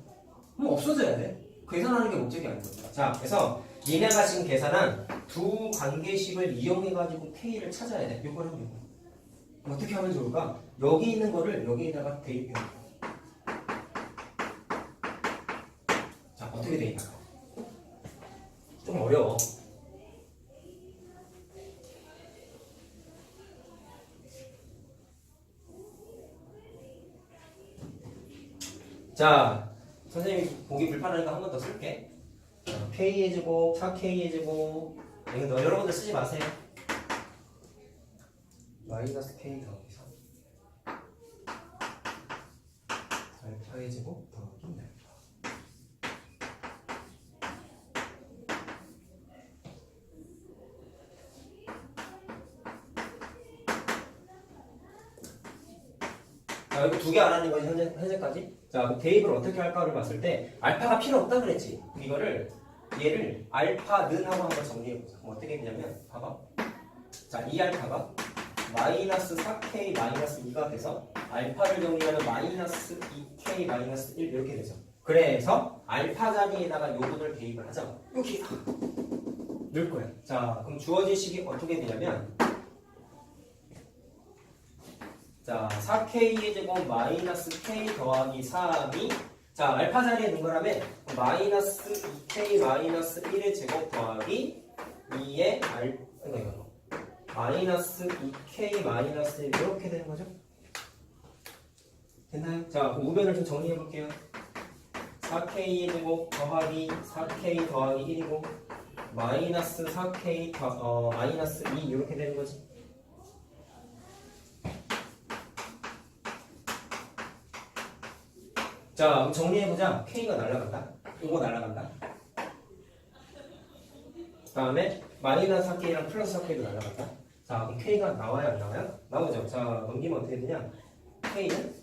그럼 없어져야 돼. 계산하는 게 목적이 아니거든요. 자, 그래서 니네가 지금 계산한 두 관계식을 이용해가지고 K를 찾아야 돼. 요거랑 요거. 어떻게 하면 좋을까? 여기 있는 거를 여기에다가 대입해. 자, 어떻게 대입할까? 좀 어려워. 자, 선생님이 보기 불편하니까 한 번 더 쓸게. K의 제곱, 4K의 제곱. 이거 여러분들 쓰지 마세요. 마이너스 K 더하기 3. 알파의 제곱 더하기 알파. 자, 여기 두 개 알아낸 거지, 현재까지. 자, 그럼 대입을 어떻게 할까를 봤을 때, 알파가 필요 없다 그랬지. 얘를 알파는 하고 한번 정리해보자. 그럼 어떻게 되냐면, 봐봐. 자, 이 알파가 마이너스 4K 마이너스 2가 돼서, 알파를 정리하면 마이너스 2K 마이너스 1 이렇게 되죠. 그래서, 알파 자리에다가 요분을 대입을 하자. 여기 넣을 거야. 자, 그럼 주어진 식이 어떻게 되냐면, 자, 4K의 제곱 마이너스 K 더하기 3이 자, 알파 자리에 넣은 거라면 마이너스 2K 마이너스 1의 제곱 더하기 2의 마이너스 2K 마이너스 1 이렇게 되는 거죠? 됐나요? 자, 그럼 우변을 좀 정리해 볼게요. 4K의 제곱 더하기 4K 더하기 1이고 마이너스 4K 마이너스 2 이렇게 되는 거지. 자, 그럼 정리해보자. K가 날아간다. 이거 날아간다. 그 다음에 마이너스 4K랑 플러스 4K도 날아간다. 자, 그럼 K가 나와요, 안 나와요? 나오죠. 자, 넘기면 어떻게 되냐? K는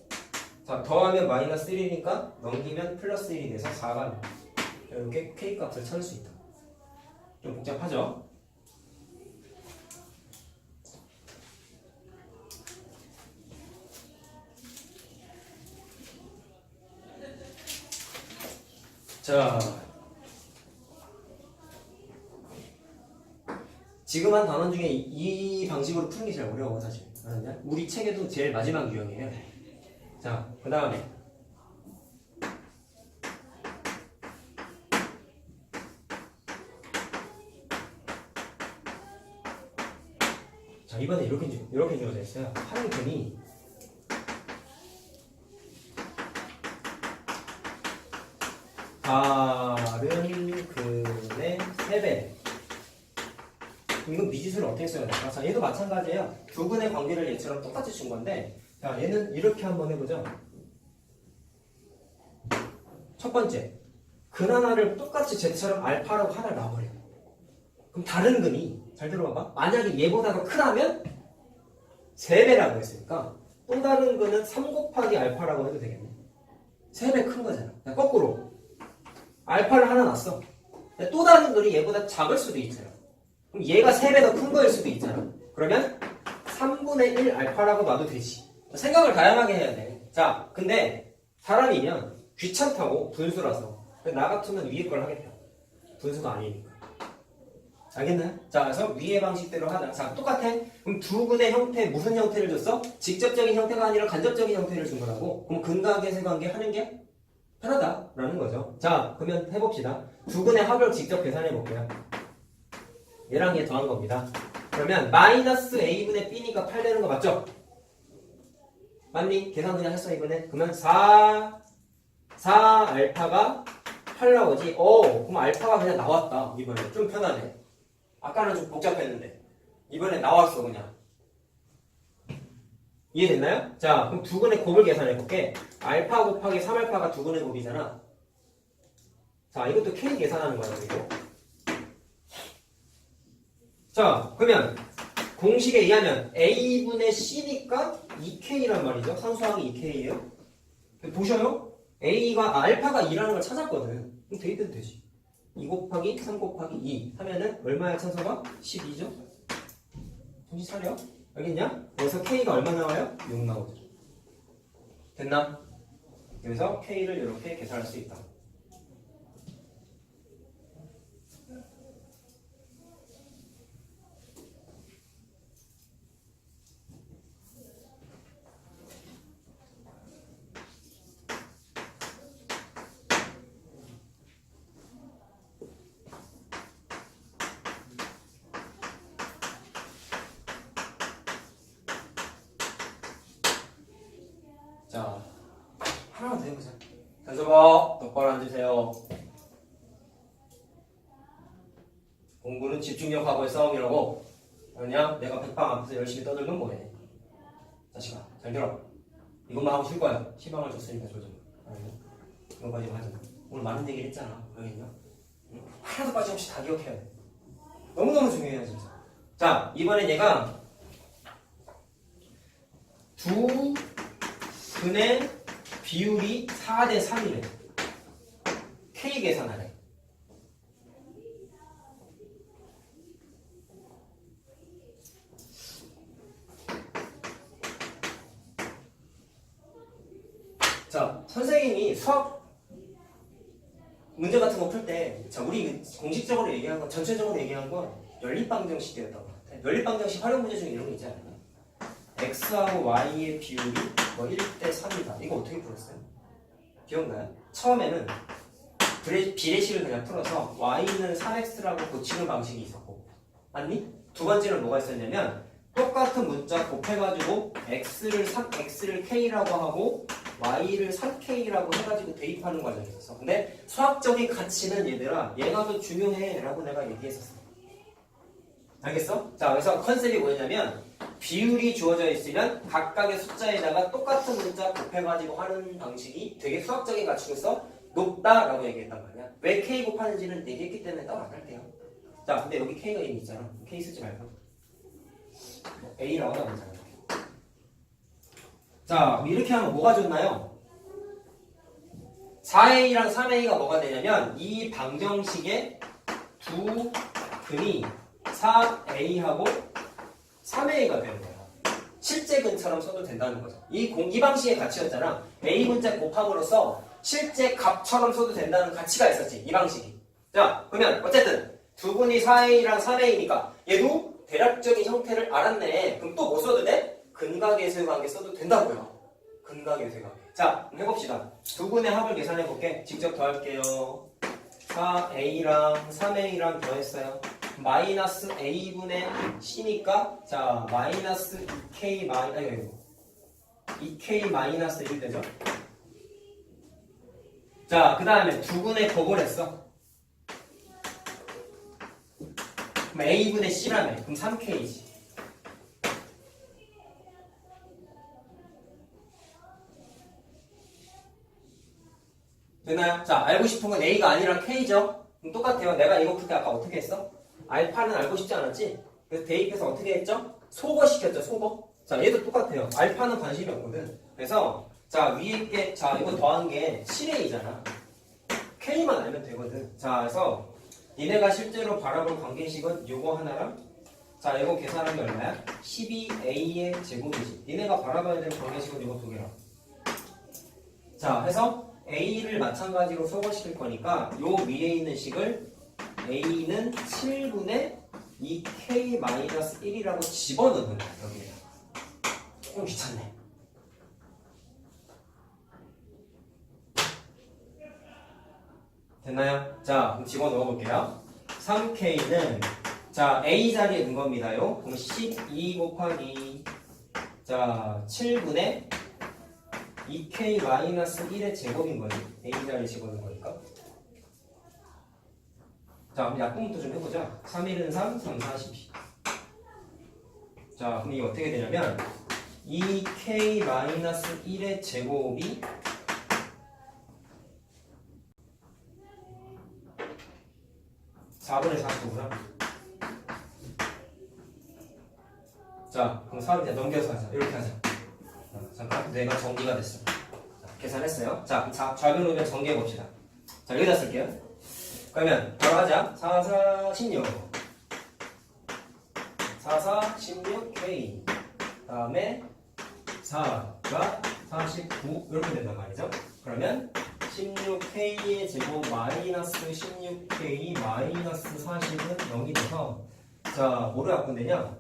자, 더하면 마이너스 1이니까 넘기면 플러스 1이 돼서 4가 나와. 이렇게 K 값을 찾을 수 있다. 좀 복잡하죠? 자, 지금 한 단원 중에 이 방식으로 푸는 게 제일 어려워, 사실. 알았냐? 우리 책에도 제일 마지막 유형이에요. 자, 그 다음에 자, 이번에 이렇게 주어져 있어요. 한 근이 다른 근의 3배. 이건 미지수를 어떻게 써야 될까? 자, 얘도 마찬가지예요. 두 근의 관계를 얘처럼 똑같이 준 건데, 자, 얘는 이렇게 한번 해보죠. 첫 번째, 근 하나를 똑같이 쟤처럼 알파라고 하나 놔버려. 그럼 다른 근이, 잘 들어봐봐. 만약에 얘보다 더 크다면 3배라고 했으니까 또 다른 근은 3 곱하기 알파라고 해도 되겠네. 3배 큰 거잖아. 거꾸로. 알파를 하나 놨어. 또 다른 글이 얘보다 작을 수도 있잖아. 그럼 얘가 3배 더 큰 거일 수도 있잖아. 그러면 3분의 1 알파라고 놔도 되지. 생각을 다양하게 해야 돼. 자, 근데 사람이면 귀찮다고 분수라서. 나 같으면 위에 걸 하겠다. 분수가 아니니까. 알겠나요? 자, 그래서 위의 방식대로 하자. 자, 똑같아. 그럼 두 근의 형태, 무슨 형태를 줬어? 직접적인 형태가 아니라 간접적인 형태를 준 거라고. 그럼 근관계, 세관계 하는 게 편하다라는 거죠. 자, 그러면 해봅시다. 두 근의 합을 직접 계산해 볼게요. 얘랑 얘 더한 겁니다. 그러면 마이너스 a분의 b니까 8 되는 거 맞죠? 맞니? 계산 그냥 했어 이번에. 그러면 4 알파가 8 나오지. 그럼 알파가 그냥 나왔다. 이번에 좀 편하네. 아까는 좀 복잡했는데 이번에 나왔어 그냥. 이해됐나요? 자, 그럼 두 근의 곱을 계산해 볼게. 알파 곱하기 3알파가 두 근의 곱이잖아. 자, 이것도 K 계산하는 거야, 그리고. 자, 그러면 공식에 의하면 A분의 C니까 2K란 말이죠. 상수항이 2K예요. 보셔요. 알파가 2라는 걸 찾았거든. 그럼 대입해도 되지. 2 곱하기 3 곱하기 2 하면은 얼마야 찬수가? 12죠? 정신 차려. 알겠냐? 여기서 K가 얼마 나와요? 6 나오죠. 됐나? 그래서 K를 이렇게 계산할 수 있다. 자, 하나만 더 해보자. 현수버 똑바로 앉으세요. 공부는 집중력하고의 싸움이라고. 그냥 내가 백방 앞에서 열심히 떠들면 뭐해. 자식아, 잘 들어. 이것만 하고 쉴 거야. 희망을 줬으니까 조정. 이거까지만 하자. 오늘 많은 얘기를 했잖아. 알겠냐? 하나도 빠짐없이 다 기억해야 돼. 너무너무 중요해요, 진짜. 자, 이번엔 얘가 두 근의 비율이 4대 3이래. K 계산하래. 자, 선생님이 수학 문제 같은 거 풀 때, 자, 우리 공식적으로 얘기한 건, 전체적으로 얘기한 건 연립방정식이었던 것 같아. 연립방정식 활용 문제 중에 이런 거 있지 않나? X하고 Y의 비율이 뭐 1대 3이다. 이거 어떻게 풀었어요? 기억나요? 처음에는 비례식을 그냥 풀어서 Y는 3X라고 고치는 방식이 있었고, 맞니? 두 번째는 뭐가 있었냐면 똑같은 문자 곱해가지고 X를 K라고 하고 Y를 3K라고 해가지고 대입하는 과정이 있었어. 근데 수학적인 가치는 얘들아, 얘가 더 중요해 라고 내가 얘기했었어. 알겠어? 자, 그래서 컨셉이 뭐냐면 비율이 주어져 있으면 각각의 숫자에다가 똑같은 문자 곱해가지고 하는 방식이 되게 수학적인 가치로서 높다라고 얘기했단 말이야. 왜 K 곱하는지는 얘기했기 때문에 따로 안 할게요. 자, 근데 여기 K가 이미 있잖아. K 쓰지 말고 A라고 나오잖아. 자, 이렇게 하면 뭐가 좋나요? 4A랑 3A가 뭐가 되냐면 이 방정식의 두 근이 4A하고 3A가 되는 거야. 실제 근처럼 써도 된다는 거죠. 이 방식의 가치였잖아. A 문자 곱함으로써 실제 값처럼 써도 된다는 가치가 있었지. 이 방식이. 자, 그러면 어쨌든 두 분이 4A랑 3A니까 얘도 대략적인 형태를 알았네. 그럼 또 뭐 써도 돼? 근각예수의 관계 써도 된다고요. 근각예수의 관계. 자, 그럼 해봅시다. 두 분의 합을 계산해 볼게. 직접 더할게요. 4A랑 3A랑 더했어요. 마이너스 A분의 C니까 자 마이너스 2K 마이너스 1 되죠. 자, 그 다음에 두 분의 곱을 했어. 그럼 A분의 C라며. 그럼 3K지. 되나요? 자, 알고 싶은 건 A가 아니라 K죠? 그럼 똑같아요. 내가 이거 풀 때 아까 어떻게 했어? 알파는 알고 싶지 않았지? 그래서 대입해서 어떻게 했죠? 소거시켰죠, 소거? 자, 얘도 똑같아요. 알파는 관심이 없거든. 그래서, 자, 위에 게, 자, 이거 더한 게 7A잖아. K만 알면 되거든. 자, 그래서, 니네가 실제로 바라볼 관계식은 요거 하나랑, 자, 이거 계산하면 얼마야? 12A의 제곱이지. 니네가 바라봐야 되는 관계식은 요거 두 개랑. 자, 해서, A를 마찬가지로 소거시킬 거니까, 요 위에 있는 식을 A는 7분의 2K-1이라고 집어넣는 거야, 여기에. 조금 귀찮네. 됐나요? 자, 그럼 집어넣어 볼게요. 3K는, 자, A 자리에 넣은 겁니다요. 그럼 12 곱하기, 자, 7분의 2K-1의 제곱인 거지. A 자리에 집어넣은 거니까. 자, 그럼 약분부터 좀 해보자. 3일은 3, 3, 4, 12. 자, 그럼 이게 어떻게 되냐면 2K-1의 제곱이 4분의 40도구나. 자, 그럼 4를 그냥 넘겨서 하자. 이렇게 하자. 잠깐, 내가 정리가 됐어. 자, 계산했어요. 자, 좌변 우변 정리해 봅시다. 자, 여기다 쓸게요. 그러면 바로 하자. 4, 4, 16 4, 4, 16 K 다음에 4가 49 이렇게 된단 말이죠. 그러면 16K의 제곱 마이너스 16K 마이너스 40은 0이 돼서 자 뭐로 바꾼대냐?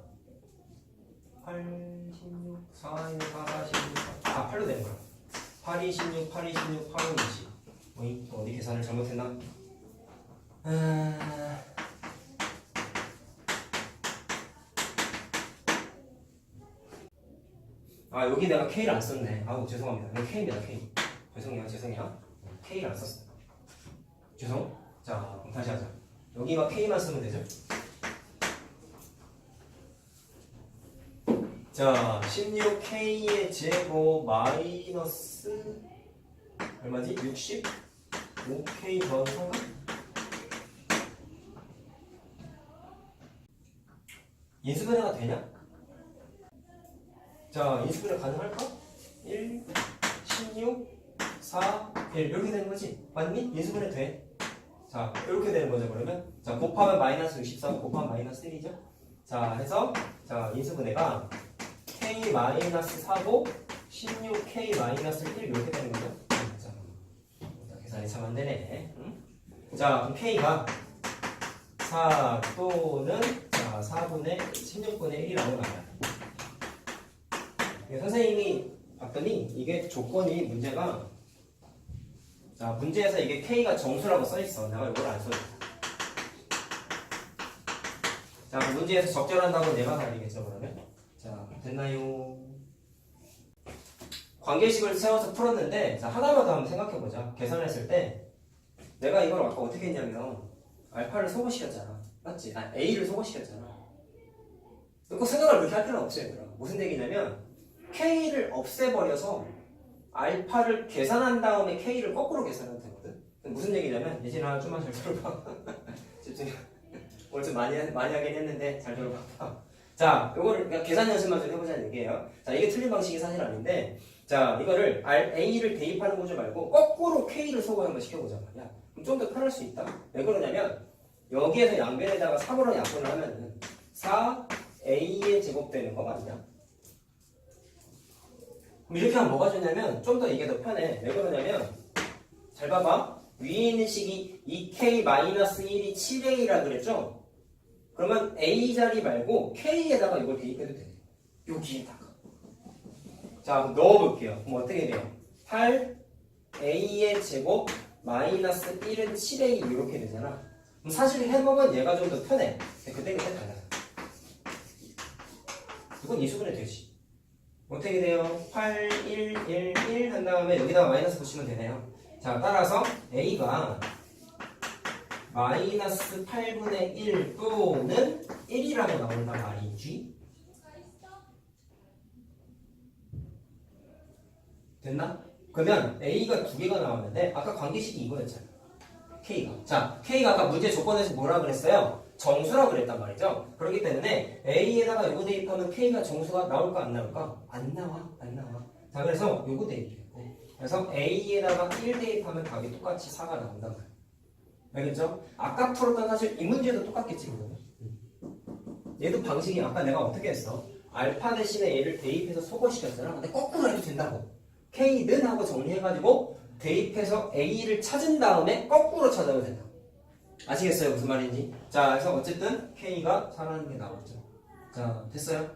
8, 16, 4, 1, 4, 16, 8로 되는 거야. 8, 2, 16, 8, 2, 16, 8, 5, 20 어이? 어디 계산을 잘못했나? 여기 내가 K를 안 썼네. 아우 죄송합니다. 여기 K입니다. K. 죄송해요. K를 안 썼어. 죄송. 자 그럼 다시 하자. 여기가 K만 쓰면 되죠. 자 16K의 제곱 마이너스 얼마지? 65K 더한 3가? 인수분해가 되냐? 자, 인수분해 가능할까? 1, 16, 4, 1 이렇게 되는 거지? 맞니? 인수분해 돼. 자, 이렇게 되는 거죠, 그러면. 자, 곱하면 마이너스 64, 곱하면 마이너스 1이죠? 자, 해서, 자, 인수분해가 K 마이너스 4고 16K 마이너스 1 이렇게 되는 거죠? 자, 계산이 참 안 되네. 응? 자, 그럼 K가 4 또는 자, 4분의 16분의 1이라고 나와요. 선생님이 봤더니 이게 조건이 문제가 자 문제에서 이게 K가 정수라고 써있어. 내가 이걸 안 써줘. 자 문제에서 적절한다고 내가 알리겠죠 그러면. 자 됐나요? 관계식을 세워서 풀었는데 자 하나만 더 한번 생각해보자. 계산했을 때 내가 이걸 아까 어떻게 했냐면 알파를 소거시켰잖아. 맞지? A를 소거시켰잖아. 꼭 생각을 그렇게 할 필요는 없어요. 얘들아. 무슨 얘기냐면 K를 없애버려서 알파를 계산한 다음에 K를 거꾸로 계산하면 되거든. 무슨 얘기냐면 예진아 좀만 잘 들어봐. 집중. 오늘 좀 많이 하긴 했는데 잘 들어봐. 자, 요거를 그냥 계산 연습만 좀 해보자는 얘기예요. 자, 이게 틀린 방식이 사실 아닌데, 자, 이거를 A를 대입하는 거지 말고 거꾸로 K를 소거 한번 시켜보자 말이야. 그럼 좀 더 편할 수 있다. 왜 그러냐면 여기에서 양변에다가 3으로 약분을 하면은 4A의 제곱되는 거 맞냐? 그럼 이렇게 하면 뭐가 좋냐면 좀 더 이게 더 편해. 왜 그러냐면 잘 봐봐. 위에 있는 식이 2K-1이 7A라 그랬죠? 그러면 A 자리 말고 K에다가 이걸 대입해도 돼. 여기에다가. 자, 넣어볼게요. 그럼 어떻게 돼요? 8A의 제곱 마이너스 1은 7A 이렇게 되잖아. 그럼 사실 해보면 얘가 좀 더 편해. 그때 달라서. 이건 이수분해 되지. 어떻게 돼요? 8, 1, 1, 1 한 다음에 여기다가 마이너스 붙이면 되네요. 자, 따라서 A가 마이너스 8분의 1 또는 1이라고 나온단 말이지. 됐나? 그러면 A가 두 개가 나왔는데 아까 관계식이 이거였잖아. K가. 자, K가 아까 문제 조건에서 뭐라 그랬어요? 정수라고 그랬단 말이죠. 그렇기 때문에 A에다가 요거 대입하면 K가 정수가 나올까 안 나올까? 안 나와. 자, 그래서 요거 대입해요. 그래서 A에다가 1 대입하면 답이 똑같이 4가 나온단 말이에요. 알겠죠? 아까 풀었던 사실 이 문제도 똑같겠지 그러면. 얘도 방식이 아까 내가 어떻게 했어? 알파 대신에 얘를 대입해서 소거시켰잖아. 근데 거꾸로 해도 된다고. K는 하고 정리해가지고 대입해서 A를 찾은 다음에 거꾸로 찾아도 된다. 아시겠어요? 무슨 말인지? 자, 그래서 어쨌든 K가 4라는 게 나왔죠. 자, 됐어요?